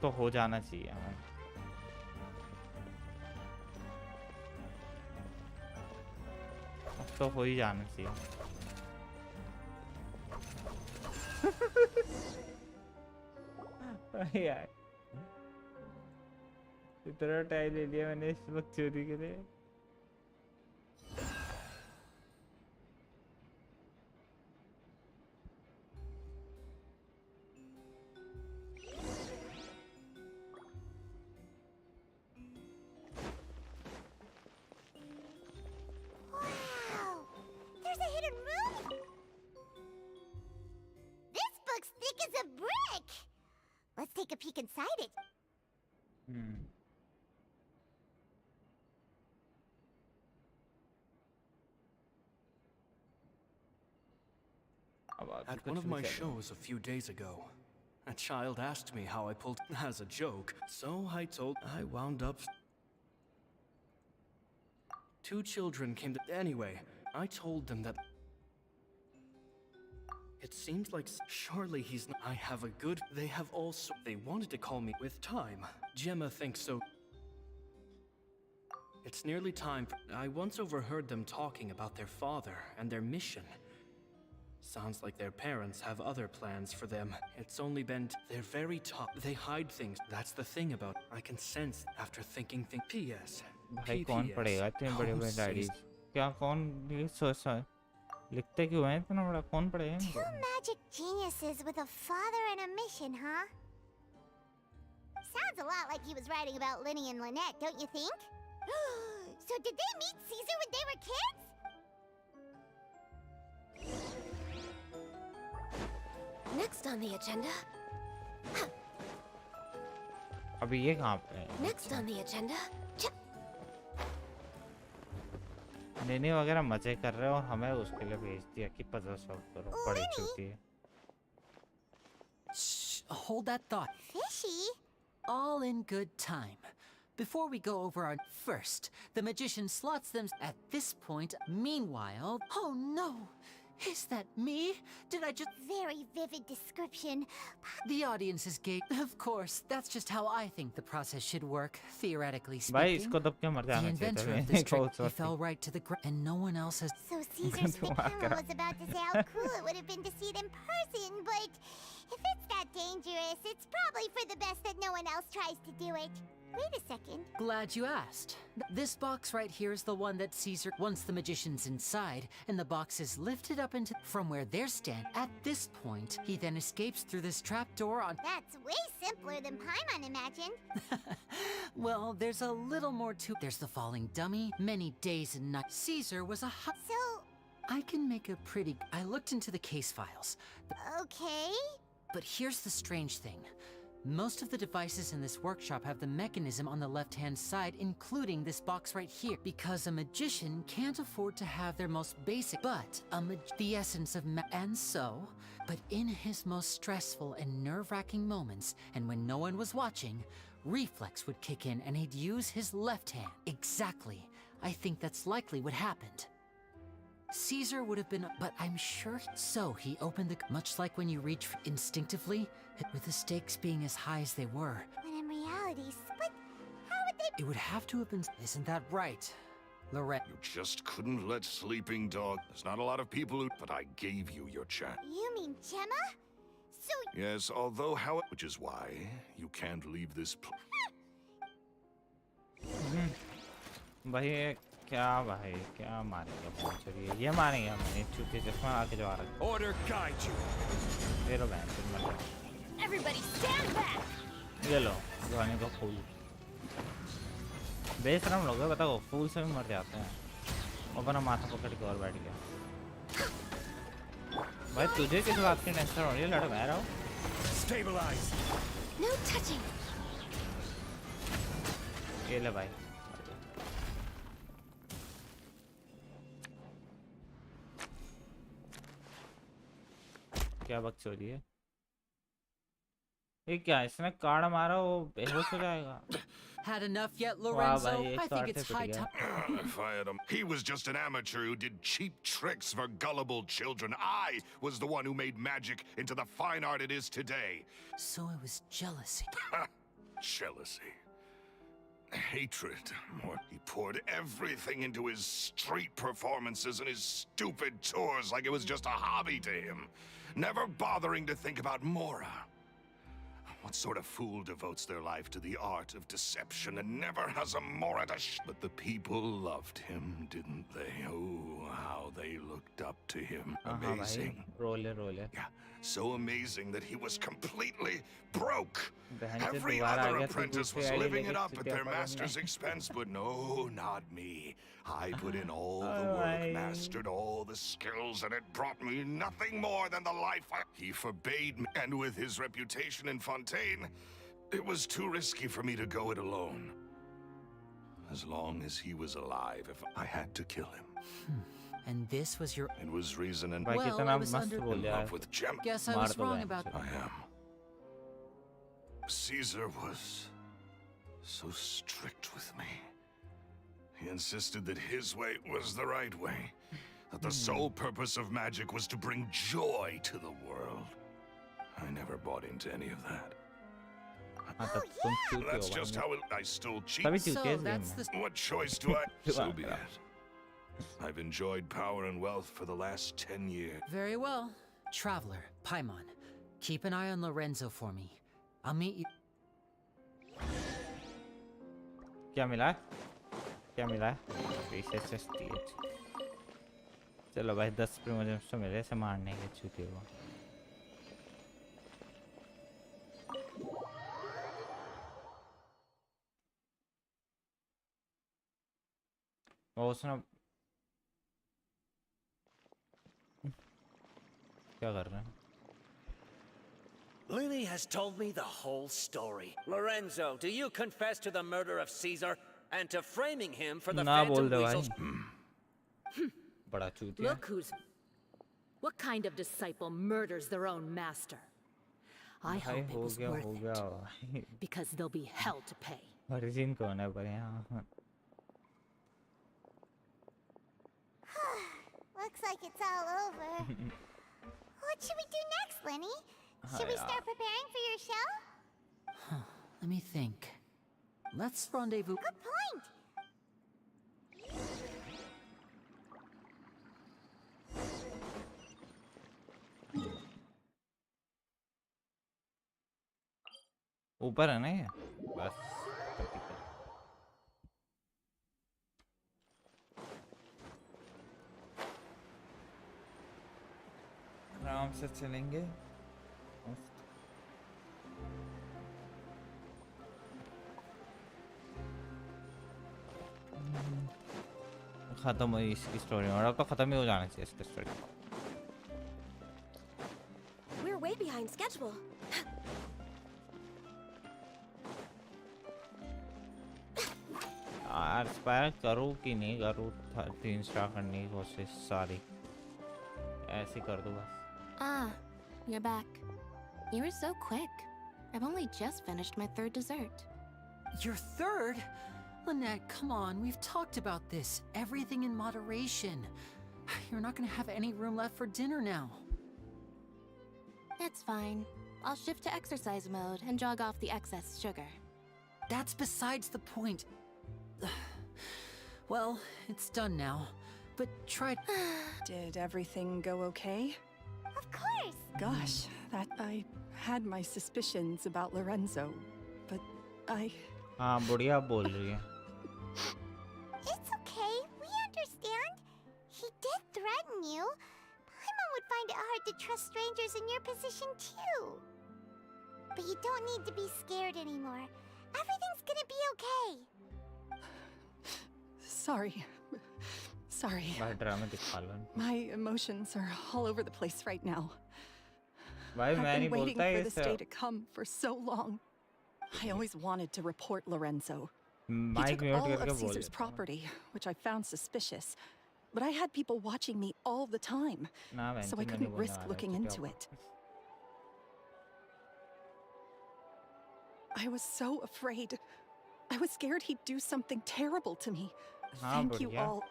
तो हो जाना चाहिए हमें। तो हो ही जाना चाहिए। यार इतना टाइम ले लिया मैंने इस बकचोदी के लिए। Take a peek inside it. At one of my shows a few days ago, a child asked me how I pulled as a joke, so I wound up. Two children came to. Anyway, I told them that. It seems like surely he's not. I have a good. They have also. They wanted to call me with time. Gemma thinks so. It's nearly time. I once overheard them talking about their father and their mission. Sounds like their parents have other plans for them. It's only been. They're very tough. They hide things. That's the thing about. I can sense after thinking. P.S. भाई कौन पढ़ेगा इतने बड़े-बड़े diaries? क्या कौन ये सोच लिखते क्यों हैं इतना बड़ा, कौन पढ़ेगा इनको? Two magic geniuses with a father and a mission, huh? Sounds a lot like he was writing about Linny and Lynette, don't you think? So did they meet Caesar when they were kids? Next on the agenda. अभी ये कहाँ पे है? Next on the agenda. नेने वगैरह मजे कर रहे हैं और हमें उसके लिए भेज दिया कि पजल सॉल्व करो, बड़ी चुकी है। Hold that thought. Fishy? All in good time. Before we go over our first, the magician slots them at this point. Meanwhile, oh no! Is that me? Did I just... Very vivid description. The audience is gay. Of course, that's just how I think the process should work, theoretically भाई speaking. इसको दब के मर The जाना inventor चाहिए of this था। trick, he fell right to the ground, and no one else has... So Caesar's Emma was about to say how cool it would have been to see it in person, but if it's that dangerous, it's probably for the best that no one else tries to do it. Wait a second. Glad you asked. This box right here is the one that Caesar, once the magician's inside, and the box is lifted up into from where they're standing. At this point, he then escapes through this trapdoor on... That's way simpler than Paimon imagined. Well, there's a little more to... There's the falling dummy, many days and nights. Caesar was a... So... I can make a pretty... I looked into the case files. Okay. But here's the strange thing. Most of the devices in this workshop have the mechanism on the left-hand side, including this box right here, because a magician can't afford to have their most basic, but the essence of and so, but in his most stressful and nerve-wracking moments, and when no one was watching, reflex would kick in and he'd use his left hand. Exactly. I think that's likely what happened. Caesar would have been, but I'm sure. So he opened the, much like when you reach instinctively, with the stakes being as high as they were. When in reality, but how would they? It would have to have been. Isn't that right, Lorette? You just couldn't let sleeping dog. There's not a lot of people who, but I gave you your chance. You mean Gemma? So Yes, although how... Which is why you can't leave this... भाई क्या मारेगा पहुंच रही है ये मारेगा मैंने चूते चश्मा आके जो आ रहा है Order guide you. ये लो बहन तुम मत Everybody stand back! ये लो गाने का फूल बेशरम लोग हैं बताओ फूल से भी मर जाते हैं अपना माथा पकड़ के और बैठ गया भाई तुझे किस बात की टेंशन हो रही है लड़ मैं रहा हूँ Stabilize. No touching! ये ले भाई क्या बकचोदी है ये क्या इसने कार्ड मारा वो बेहोश हो जाएगा Had enough yet, Lorenzo? भाई, I think एक it's कार्ड high पे time. If I had him. He was just an amateur who did cheap tricks for gullible children. I was the one who made magic into the fine art it is today. So it was jealousy. Jealousy. Hatred. He poured everything into his street performances and his stupid tours like it was just a hobby to him. Never bothering to think about Mora. What sort of fool devotes their life to the art of deception and never has a Mora to But the people loved him, didn't they? Oh, how they looked up to him. Amazing. Roll. Yeah, so amazing that he was completely broke. बहन से Every दोबारा आ other गया, तू apprentice दूसरी was ID living लेके it up at Chutia their पकड़ने। master's expense, but no, not me. I put in all the Oh, work, भाई। mastered all the skills, and it brought me nothing more than the life he forbade me. And with his reputation in Fontaine, it was too risky for me to go it alone. As long as he was alive, if I had to kill him. And this was your... It was reason and भाई Well, कितना I was मस्त under- बोल in यार love with Gem. Guess I मार was दो wrong बहन about... से। I am. Caesar was so strict with me. He insisted that his way was the right way. That the sole purpose of magic was to bring joy to the world. I never bought into any of that. हाँ तब तुम चूते That's हो just भाई how I still cheat. तभी So चूते इस game that's में the... What choice do I? So Come be on. it. I've enjoyed power and wealth for the last 10 years. Very well. Traveler, Paimon, keep an eye on Lorenzo for me. I'll meet you... क्या मिला है Research stage चलो भाई 10 प्रिमोजेम्स तो मिले ऐसे मारने के चूते हो वो उसने क्या कर रहे हैं Lily has told me the whole story. Lorenzo, do you confess to the murder of Caesar and to framing him for the ना बोल Phantom दे Weasel's... भाई बड़ा चूतिया Look who's... What kind of disciple murders their own master? I भाई hope it was worth it, because there'll be hell to pay. Ryzen कौन है पर यहाँ looks like it's all over. What should we do next, Lenny? Should we start preparing for your show? Huh. Let me think. Let's rendezvous... Good point. ऊपर है ना ये बस आराम से चलेंगे खत्म हुई इसकी स्टोरी और अब तो खत्म ही हो जाना चाहिए इसकी story We're way behind schedule. यार स्पायर करूँ कि नहीं करूँ 3 स्टार करने की कोशिश सारी ऐसे कर दूँ बस Ah, you're back. You were so quick. I've only just finished my 3rd dessert. Your 3rd? Lynette, come on. We've talked about this. Everything in moderation. You're not gonna have any room left for dinner now. It's fine. I'll shift to exercise mode and jog off the excess sugar. That's besides the point. Well, it's done now. But try... Did everything go okay? Of course. Gosh, that I had my suspicions about Lorenzo, but I... हाँ बुढ़िया बोल रही है. It's okay. We understand. He did threaten you. Paimon would find it hard to trust strangers in your position too. But you don't need to be scared anymore. Everything's gonna be okay. Sorry. Sorry. भाई ड्रामे दिखा लो. My emotions are all over the place right now. भाई मैं I've नहीं been waiting बोलता for ये this day to come for so long. I always wanted to report Lorenzo. He mic took mute all करके of बोल. Caesar's property, which I found suspicious. But I had people watching me all the time, ना so I couldn't risk looking into it. I was so afraid. I was scared he'd do something terrible to me. Thank you all.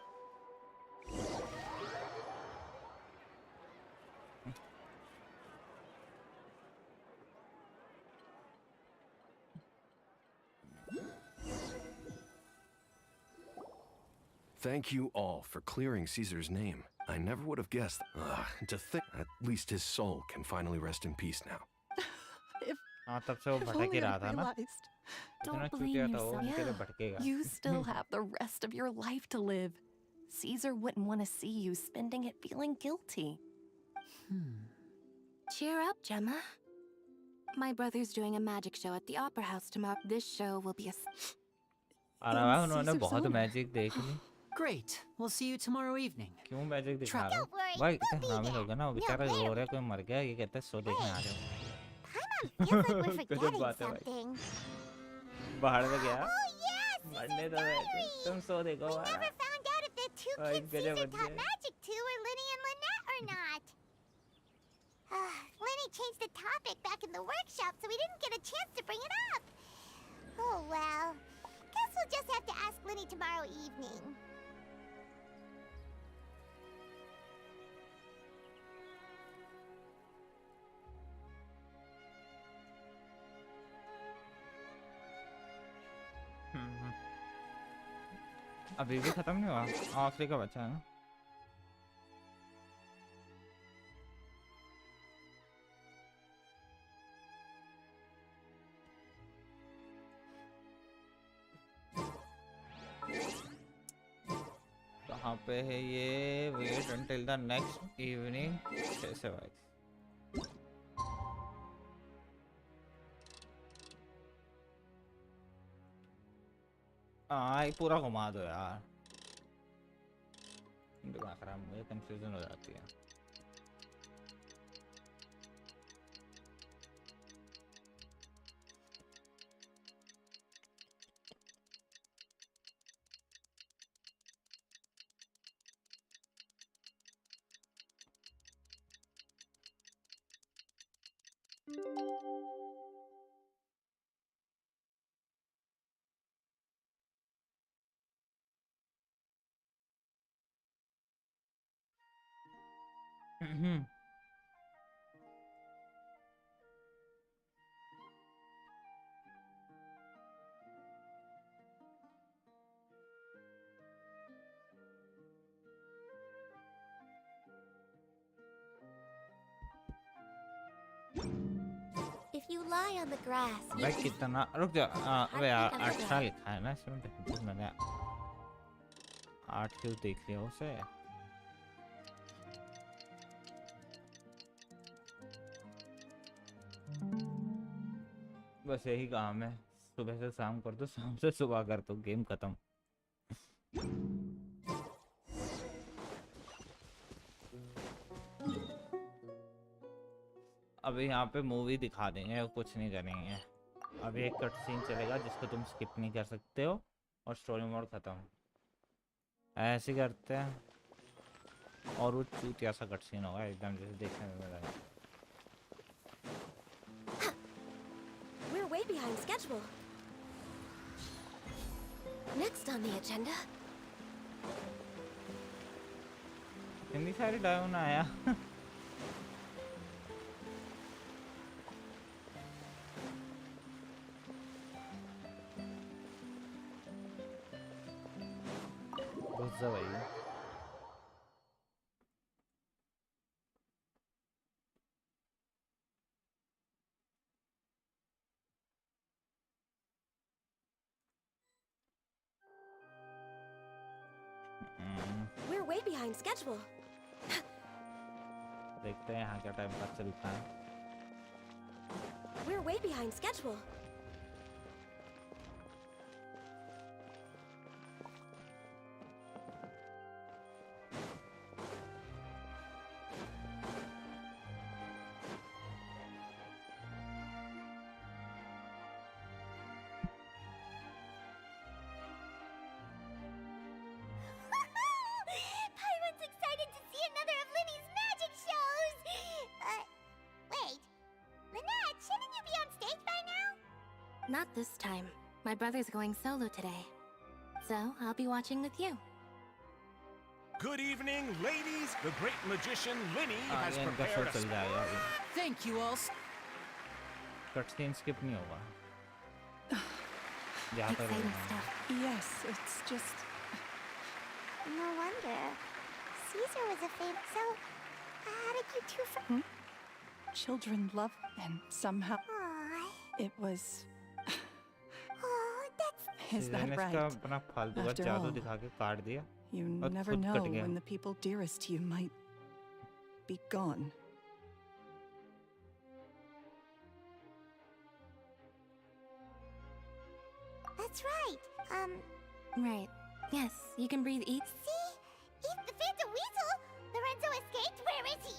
Thank you all for clearing Caesar's name. I never would have guessed. To think, at least his soul can finally rest in peace now. हाँ तब से वो भटक ही रहा था ना. Don't blame yourself. You still have the rest of your life to live. Caesar wouldn't want to see you spending it feeling guilty. Cheer up, Gemma. My brother's doing a magic show at the Opera House tomorrow. This show will be a... अरे भाई उन्होंने बहुत magic देख ली. Great. We'll see you tomorrow evening. क्यों magic दिखा रहा है? भाई इतने हरामी लोग हैं ना, वो बेचारा रो रहा है, कोई मर गया, ये कहते हैं सो देखने आ जाओ. Feels like we're forgetting something. बाहर से गया. Oh yes, मरने दो भाई. तुम सो देखो. We never found out if the two kids Caesar taught magic to were Linny and Lynette or not. Linny changed the topic back in the workshop, so we didn't get a chance to bring it up. Oh well. Guess we'll just have to ask Linny tomorrow evening. अभी भी खत्म नहीं हुआ. आखिरी का बचा है ना. कहाँ पे है ये? Wait until the next evening. कैसे भाई? हाँ ये पूरा घुमा दो यार. दिमाग खराब, मुझे कंफ्यूजन हो जाती है. If you lie on the grass, भाई कितना रुक जा. अबे यार 8 साल लिखा है ना इसमें. मैंने 8 क्यों देख लिया उसे. बस यही काम है. सुबह से शाम कर दो, शाम से सुबह कर दो, गेम खत्म. अभी यहाँ पे मूवी दिखा देंगे, कुछ नहीं करेंगे. अभी एक कट सीन चलेगा जिसको तुम स्किप नहीं कर सकते हो और स्टोरी मोड खत्म. ऐसे करते हैं और वो चूतिया सा कट सीन होगा एकदम, जैसे देखने में मिला. we're way behind schedule. Next on the agenda. इतनी सारी डाउन आया. गुस्सा भाई. way behind schedule. देखते हैं यहाँ क्या टाइम पास चलता है. We're way behind schedule. Not this time. My brother's going solo today. So, I'll be watching with you. Good evening, ladies. The great magician Linny has prepared us. Thank you all. Cutscene skip नहीं होगा. Exciting stuff. Yes, it's just... No wonder. Caesar was a favorite, so how did you two Children love and somehow... It was... Is that right? After all, you never know when the people dearest to you might be gone. That's right. Right. Yes, you can breathe each. See? If the Phantom Weasel! Lorenzo escaped? Where is he?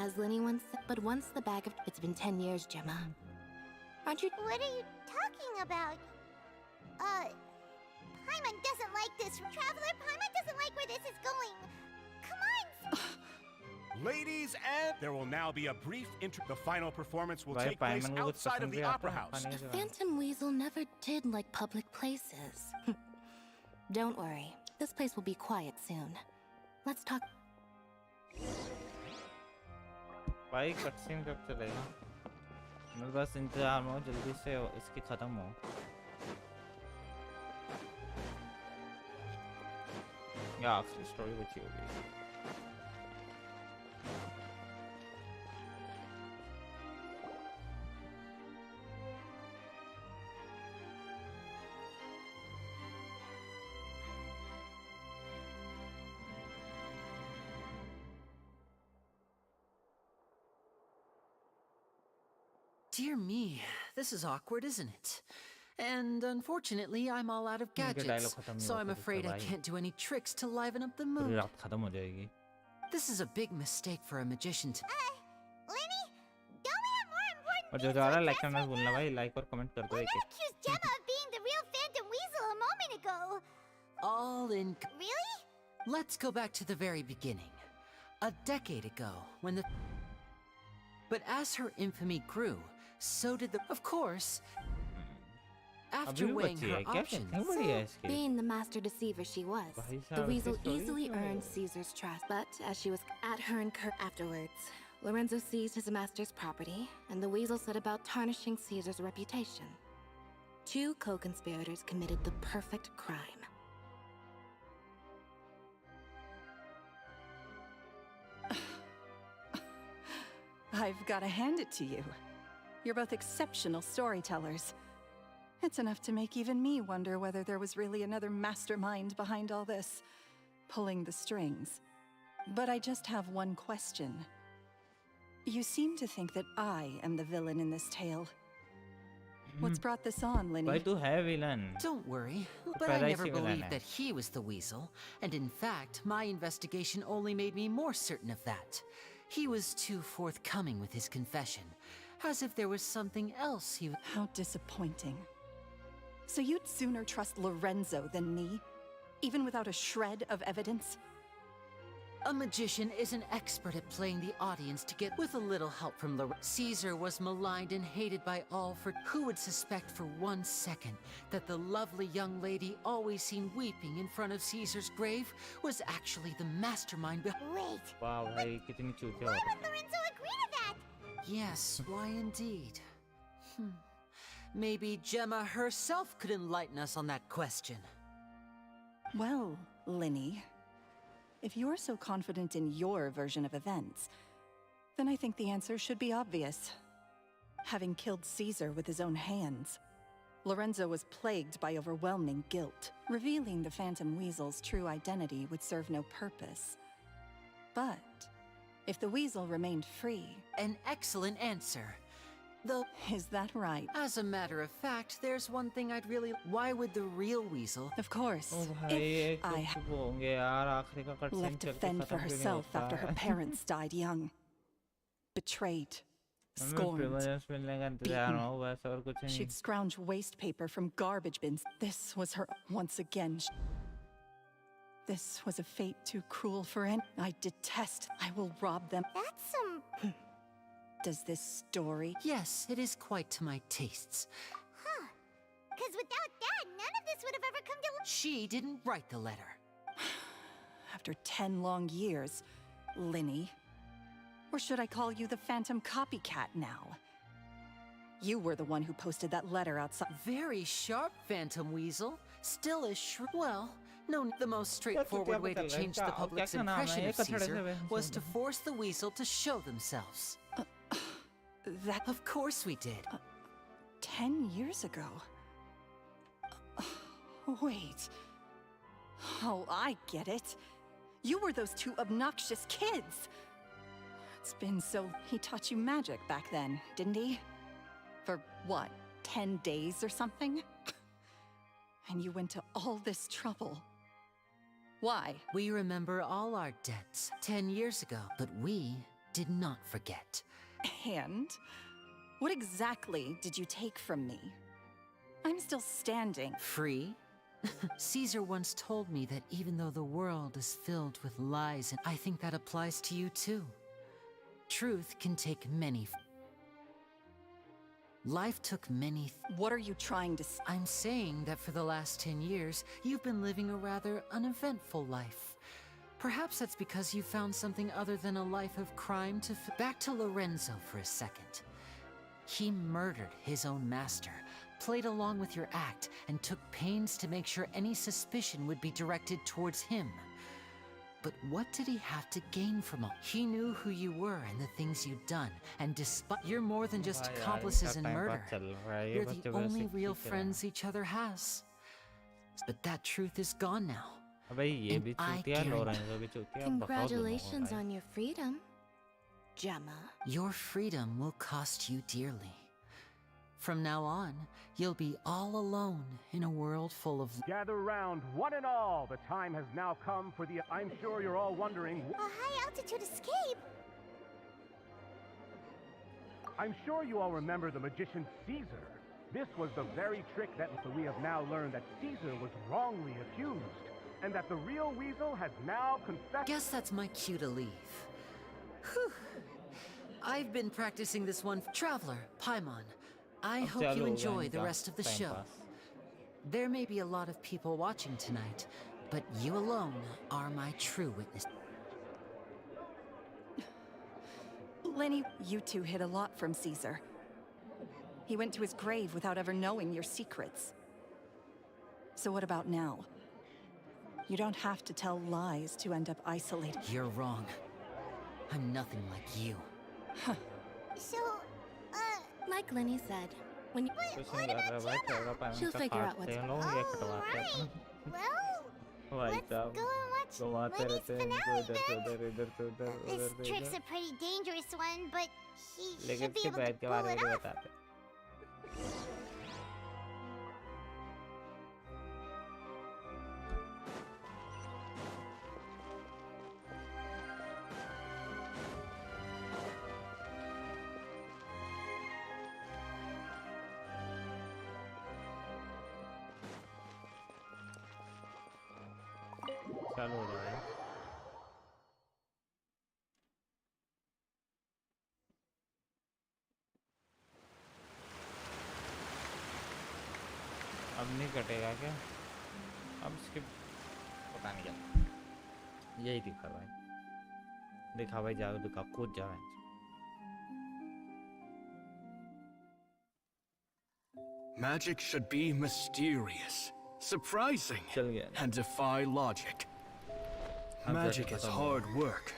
As Linny once said, but once the bag of... It's been 10 years, Gemma. Aren't you... What are you talking about? Paimon doesn't like this. Traveler, Paimon doesn't like where this is going. Come on! Ladies, and there will now be a brief the final performance will take place outside of the Opera House. The Phantom Weasel never did like public places. Don't worry. This place will be quiet soon. Let's talk... भाई cutscene कब चलेगा? मैं बस इंतजार में हूँ जल्दी से इसकी खत्म हो. या आखिरी स्टोरी बची होगी. Dear me, this is awkward, isn't it? And unfortunately, I'm all out of gadgets, so I'm afraid I can't do any tricks to liven up the mood. This is a big mistake for a magician to... Linny, don't we have more important और जो ज़्यादा like करना भूलना भाई, like और comment कर दो एक. accused Gemma of being the real Phantom Weasel a moment ago. All in... Really? Let's go back to the very beginning. A decade ago, when the... But as her infamy grew, so did the... Of course... After weighing her options, being the master deceiver she was, the Weasel easily earned Caesar's trust. But as she was at her incur afterwards, Lorenzo seized his master's property, and the Weasel set about tarnishing Caesar's reputation. Two co-conspirators committed the perfect crime. I've got to hand it to you. You're both exceptional storytellers. It's enough to make even me wonder whether there was really another mastermind behind all this, pulling the strings. But I just have one question. You seem to think that I am the villain in this tale. What's brought this on, Linny? Why to have villain? Don't worry, but I never believed that he was the Weasel, and in fact, my investigation only made me more certain of that. He was too forthcoming with his confession, as if there was something else he... How disappointing. So you'd sooner trust Lorenzo than me? Even without a shred of evidence? A magician is an expert at playing the audience to get with a little help from Lorenzo. Caesar was maligned and hated by all for who would suspect for 1 second that the lovely young lady always seen weeping in front of Caesar's grave was actually the mastermind behind... Wait. Wow, hey, kitni chutiya Why would Lorenzo agree to that? Yes, why indeed? Maybe Gemma herself could enlighten us on that question. Well, Linny, if you're so confident in your version of events, then I think the answer should be obvious. Having killed Caesar with his own hands, Lorenzo was plagued by overwhelming guilt. Revealing the Phantom Weasel's true identity would serve no purpose. But if the Weasel remained free... An excellent answer. Is that right? As a matter of fact, there's one thing I'd really... Why would the real Weasel... Of course. If I left to fend for herself after her parents died young. Betrayed. Scorned. Beaten. She'd scrounge waste paper from garbage bins. This was her once again. This was a fate too cruel for any. I detest. I will rob them. That's some... Does this story... Yes, it is quite to my tastes. Huh. Because without that, none of this would have ever come to... She didn't write the letter. After 10 long years, Linny. Or should I call you the Phantom Copycat now? You were the one who posted that letter outside. Very sharp, Phantom Weasel. Still as well, no, the most straightforward way to change the public's impression of Caesar was to force the Weasel to show themselves. That... Of course we did. 10 years ago? Wait. Oh, I get it. You were those two obnoxious kids. It's been so... He taught you magic back then, didn't he? For what, 10 days or something? And you went to all this trouble. Why? We remember all our debts 10 years ago, but we did not forget. And? What exactly did you take from me? I'm still standing. Free? Caesar once told me that even though the world is filled with lies, and I think that applies to you too. Truth can take many... Life took many... What are you trying to say? I'm saying that for the last 10 years, you've been living a rather uneventful life. Perhaps that's because you found something other than a life of crime to... Back to Lorenzo for a second. He murdered his own master, played along with your act, and took pains to make sure any suspicion would be directed towards him. But what did he have to gain from it? He knew who you were and the things you'd done, and despite... You're more than just accomplices in murder. You're the only real friends each other has. But that truth is gone now. And I Congratulations on your freedom, Gemma. Your freedom will cost you dearly. From now on, you'll be all alone in a world full of... Gather round, one and all. The time has now come for the... I'm sure you're all wondering... A high-altitude escape? I'm sure you all remember the magician Caesar. This was the very trick that... So we have now learned that Caesar was wrongly accused, and that the real Weasel has now confessed... Guess that's my cue to leave. Whew. I've been practicing this one... Traveler, Paimon. I hope you enjoy the rest of the show. There may be a lot of people watching tonight, but you alone are my true witness. Lenny, you two hid a lot from Caesar. He went to his grave without ever knowing your secrets. So what about now? You don't have to tell lies to end up isolated. You're wrong. I'm nothing like you. So, like Lenny said, when you... What about Gemma? She'll figure out what's... Oh, right. Well, let's go and watch Lenny's finale then. This trick's a pretty dangerous one, but he should be able to pull it off. चालू हो रहा है अब नहीं कटेगा क्या अब इसके पता नहीं क्या यही दिखा भाई जाओ दिखा कूद जाओ Magic should be mysterious, surprising, and defy logic. Magic is hard work.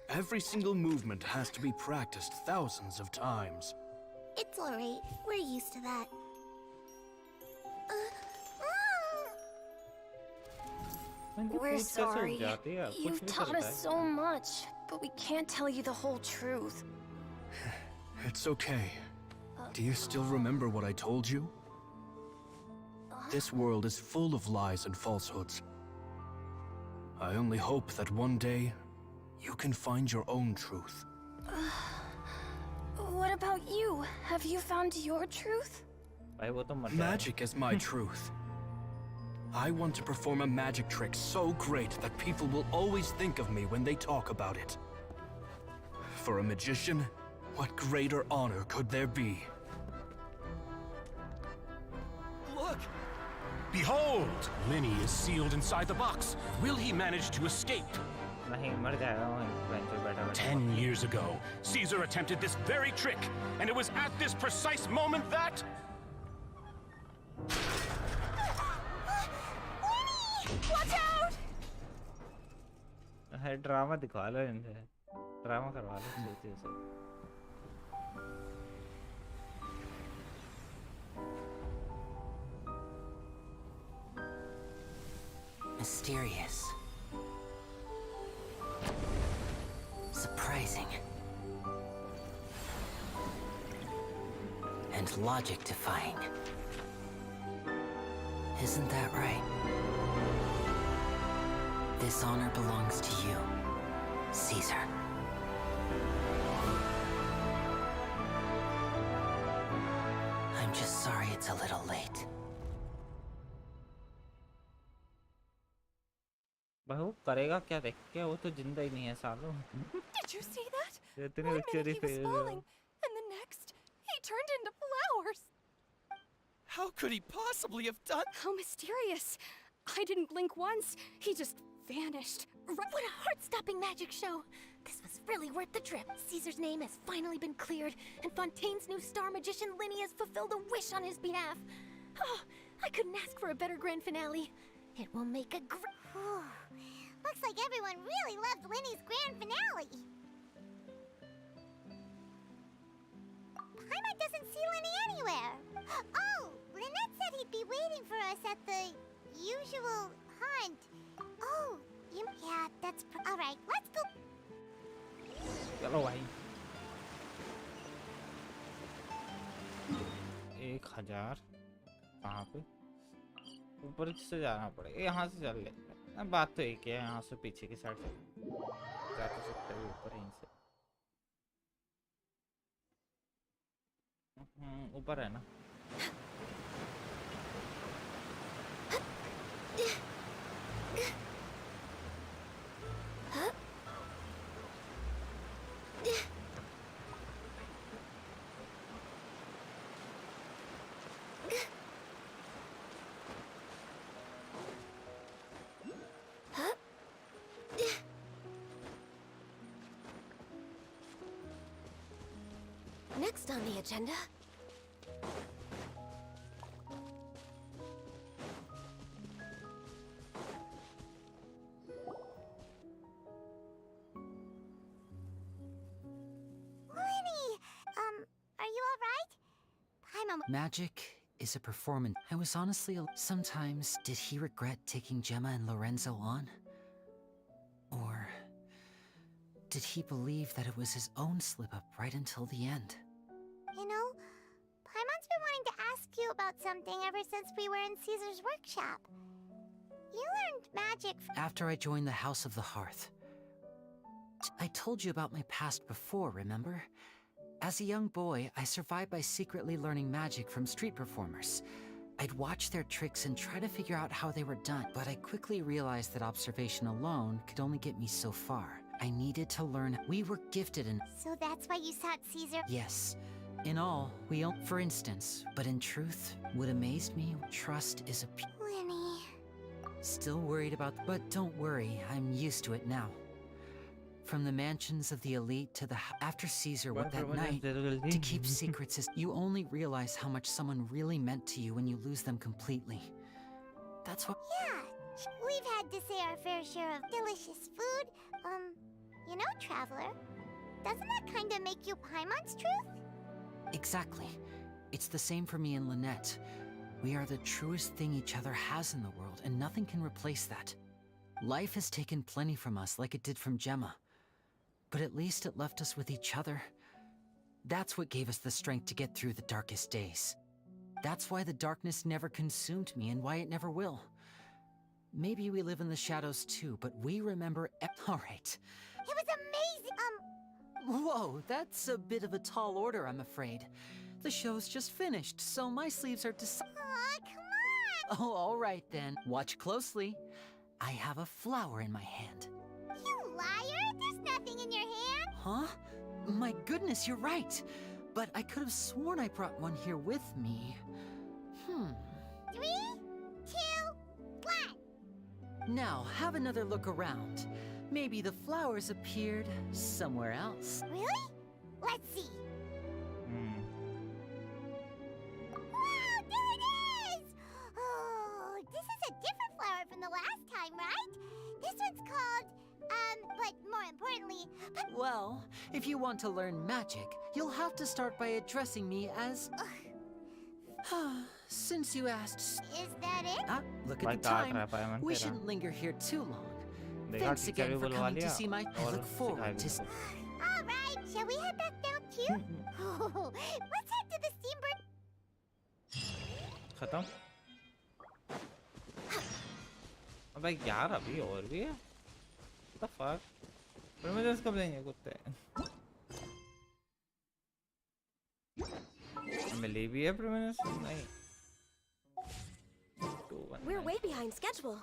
Every single movement has to be practiced thousands of times. It's alright. We're used to that. We're sorry. You've taught us so much, but we can't tell you the whole truth. It's okay. Do you still remember what I told you? This world is full of lies and falsehoods. I only hope that one day you can find your own truth. What about you? Have you found your truth? Magic is my truth. I want to perform a magic trick so great that people will always think of me when they talk about it. For a magician, what greater honor could there be? Look! Behold! Linny is sealed inside the box. Will he manage to escape? 10 years ago, Caesar attempted this very trick, and it was at this precise moment that... Watch out! है drama दिखा लो इनसे drama करवा लो सोचिए से Mysterious. Surprising. And logic-defying. Isn't that right? This honor belongs to you, Caesar. I'm just sorry it's a little late. भाई वो करेगा क्या देख के वो तो जिंदा ही नहीं है सालों Did you see that? इतनी One minute बेचारी he was falling, and the next, he turned into flowers. How could he possibly have done? How mysterious. I didn't blink once. He just vanished. What a heart-stopping magic show. This was really worth the trip. Caesar's name has finally been cleared, and Fontaine's new star magician Linny has fulfilled a wish on his behalf. Oh, I couldn't ask for a better grand finale. It will make a great... Looks like everyone really loved Linny's grand finale. Paimon doesn't see Linny anywhere. Oh, Lynette said he'd be waiting for us at the usual hunt. Oh, yeah, that's... All right, let's go. चलो भाई 1000 कहाँ पे ऊपर से जाना पड़ेगा यहाँ से चल ले बात तो एक है यहाँ से पीछे की साइड से जा तो सकते हैं ऊपर यहीं से ऊपर है ना Next on the agenda... Are you all right? Paimon... Magic is a performance. I was honestly... Sometimes, did he regret taking Gemma and Lorenzo on? Or... did he believe that it was his own slip-up right until the end? You know, Paimon's been wanting to ask you about something ever since we were in Caesar's workshop. You learned magic... After I joined the House of the Hearth. I told you about my past before, remember? As a young boy, I survived by secretly learning magic from street performers. I'd watch their tricks and try to figure out how they were done, but I quickly realized that observation alone could only get me so far. I needed to learn. We were gifted in... So that's why you sought Caesar? Yes. In all, we don't... For instance, but in truth, what amazed me, trust is a... Linny... Still worried about... But don't worry, I'm used to it now. From the mansions of the elite to the... After Caesar went that night, to keep secrets is... You only realize how much someone really meant to you when you lose them completely. That's what... Yeah, we've had to say our fair share of delicious food. You know, Traveler, doesn't that kind of make you Paimon's truth? Exactly. It's the same for me and Lynette. We are the truest thing each other has in the world, and nothing can replace that. Life has taken plenty from us, like it did from Gemma. But at least it left us with each other. That's what gave us the strength to get through the darkest days. That's why the darkness never consumed me and why it never will. Maybe we live in the shadows too, but we remember all right. It was amazing. Whoa, that's a bit of a tall order, I'm afraid. The show's just finished, so my sleeves are Aw, come on. Oh, all right then. Watch closely. I have a flower in my hand. You liar! There's nothing in your hand. Huh? My goodness, you're right. But I could have sworn I brought one here with me. 3, 2, 1. Now, have another look around. Maybe the flowers appeared somewhere else. Really? Let's see. Wow, there it is! Oh, this is a different flower from the last time, right? This one's called, but more importantly... Well, if you want to learn magic, you'll have to start by addressing me as... Since you asked... Is that it? Look at the time. We shouldn't linger here too long. Thanks again for coming to see my... I look forward to... All right, shall we head back down too? Let's head to the steamboat. खत्म? अबे यार अभी और भी है? What the fuck? Primogems कब देंगे कुत्ते? मिली भी है Primogems? नहीं. We're way behind schedule.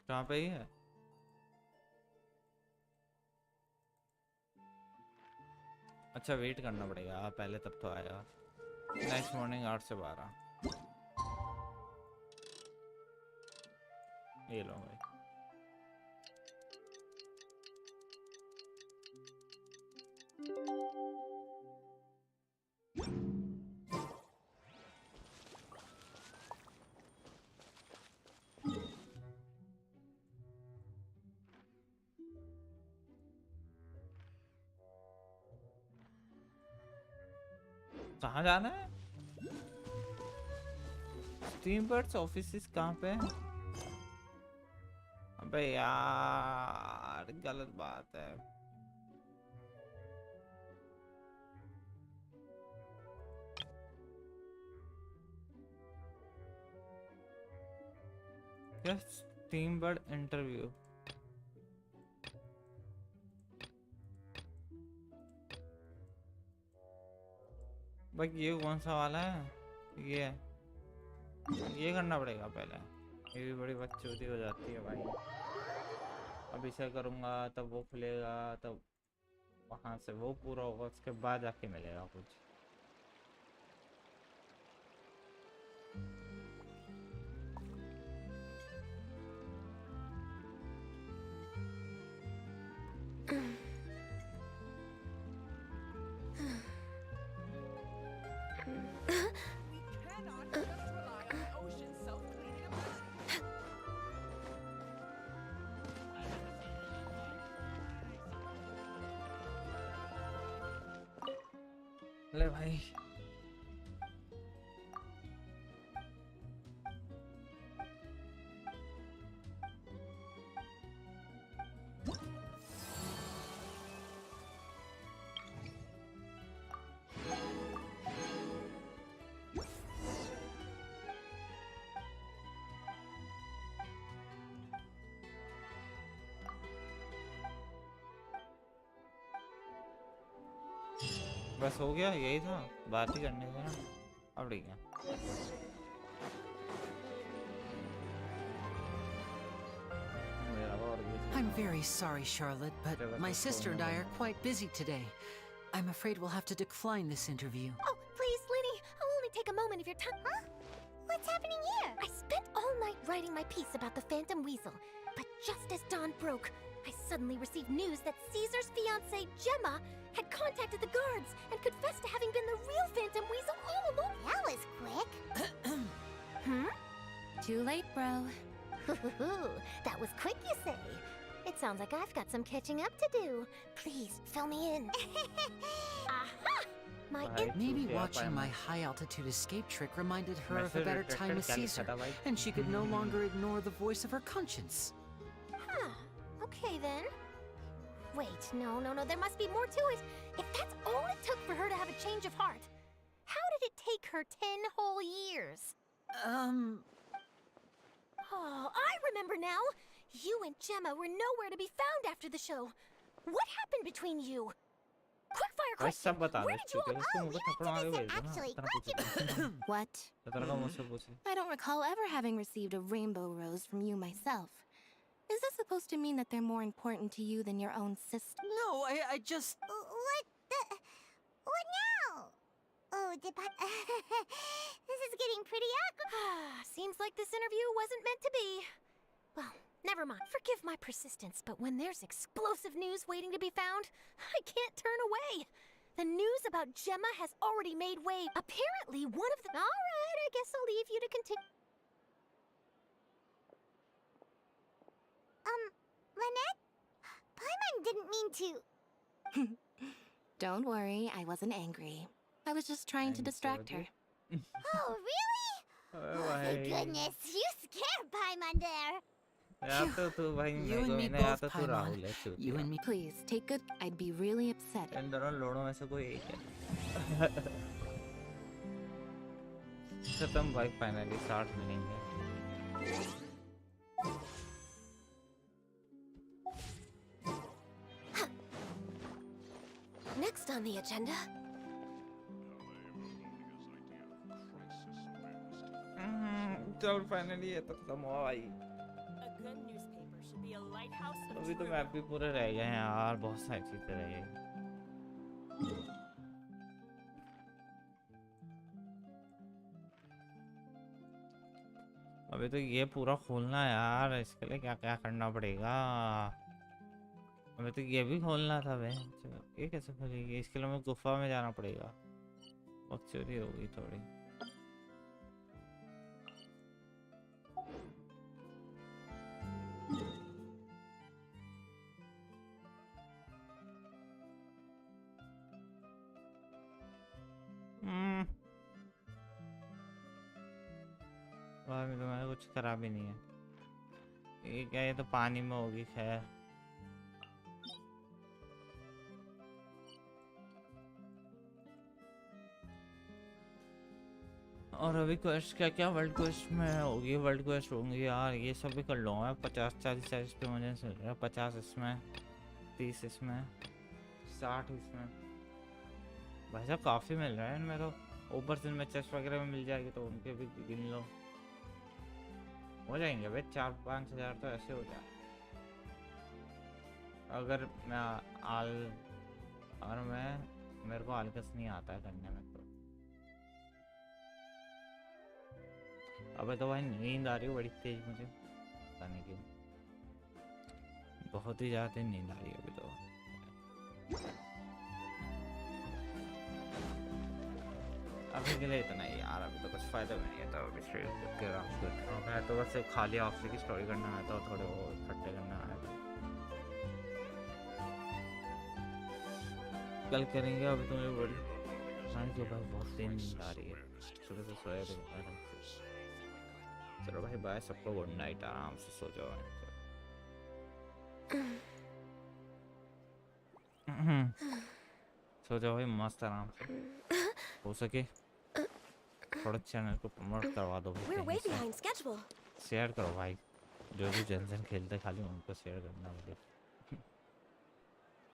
कहाँ पे ही है? अच्छा वेट करना पड़ेगा पहले तब तो आएगा. नेक्स्ट मॉर्निंग 8 से 12. ये लो भाई. कहाँ जाना है? स्टीमबर्ड्स ऑफिस कहाँ पे है? अबे यार गलत बात है. क्या स्टीमबर्ड इंटरव्यू? भाई ये कौन सा वाला है? ये करना पड़ेगा पहले. ये भी बड़ी बकचोदी हो जाती है भाई. अब इसे करूँगा तब वो खुलेगा, तब वहाँ से वो पूरा होगा, उसके बाद जाके मिलेगा कुछ. ले भाई. बस हो गया, यही था, बात ही करने का ना. अब ठीक है. I'm very sorry, Charlotte, but my sister and I are quite busy today. I'm afraid we'll have to decline this interview. Oh, please, Linny, I'll only take a moment of your time. Huh? What's happening here? I spent all night writing my piece about the Phantom Weasel, but just as dawn broke, I suddenly received news that Caesar's fiancée, Gemma, had contacted the guards and confessed to having been the real Phantom Weasel all along. That was quick. Too late, bro. That was quick, you say? It sounds like I've got some catching up to do. Please, fill me in. Aha! Maybe watching my high-altitude escape trick reminded her of a better time with Caesar, and she could no longer ignore the voice of her conscience. Huh. Okay then. Wait, no, there must be more to it. If that's all it took for her to have a change of heart, how did it take her 10 whole years? Oh, I remember now. You and Gemma were nowhere to be found after the show. What happened between you? Quickfire question. Where did you all... What? I don't recall ever having received a rainbow rose from you myself. Is this supposed to mean that they're more important to you than your own sister? No, I just... What now? Oh, this is getting pretty awkward. Seems like this interview wasn't meant to be. Well, never mind. Forgive my persistence, but when there's explosive news waiting to be found, I can't turn away. The news about Gemma has already made way. Apparently, one of the... All right, I guess I'll leave you to continue. Lynette? Paimon didn't mean to... Don't worry, I wasn't angry. I was just trying to distract her. Oh, really? Oh, thank goodness. You scared Paimon there. You and me both, Paimon. You and me. Please, take good... I'd be really upset. खत्म भाई finally 60 मिलेंगे. Next on the agenda. चल finally ये तो खत्म हुआ भाई. अभी तो मैप भी पूरे रह गए हैं यार, बहुत सारी चीजें रह गई. अभी तो ये पूरा खोलना है यार, इसके लिए क्या क्या करना पड़ेगा. अभी तो ये भी खोलना था भाई. ये कैसे खुलेगी? इसके लिए हमें गुफा में जाना पड़ेगा. वक्त चोरी होगी थोड़ी. तो मैंने कुछ करा भी नहीं है. ये क्या, ये तो पानी में होगी. खैर और अभी क्वेस्ट क्या क्या वर्ल्ड क्वेस्ट में होगी. वर्ल्ड क्वेस्ट होंगी यार, ये सब भी कर लूँगा. 50-40 पे मुझे मिल रहा है. 50 इसमें, 30 इसमें, 60 इसमें. भाई साहब काफ़ी मिल रहा है इनमें तो. ऊपर से इनमें चेस्ट वगैरह में मिल जाएगी तो उनके भी गिन लो. हो जाएंगे भाई 4-5 हज़ार तो ऐसे हो जाए. अगर मैं मेरे को आलकस नहीं आता है करने में तो. अबे तो भाई नींद आ रही है बड़ी तेज मुझे, पता नहीं क्यों. बहुत ही ज़्यादा नींद आ रही है अभी तो. अभी के लिए इतना ही यार. अभी तो कुछ फायदा नहीं है तो अभी मैं तो बस खाली ऑफिस की स्टोरी करना आया था और थोड़े वो इकट्ठे करना आया था. कल करेंगे. अभी तो मुझे बड़ी जो भाई बहुत नींद आ रही है. सुबह से सोया तो. चलो भाई बाय सबको. Good night. आराम से सो जाओ. सो जाओ भाई मस्त आराम से. हो सके थोड़ा चैनल को प्रमोट करवा दो. शेयर करो भाई. जो भी जेंसन खेलते खाली उनको शेयर करना मुझे.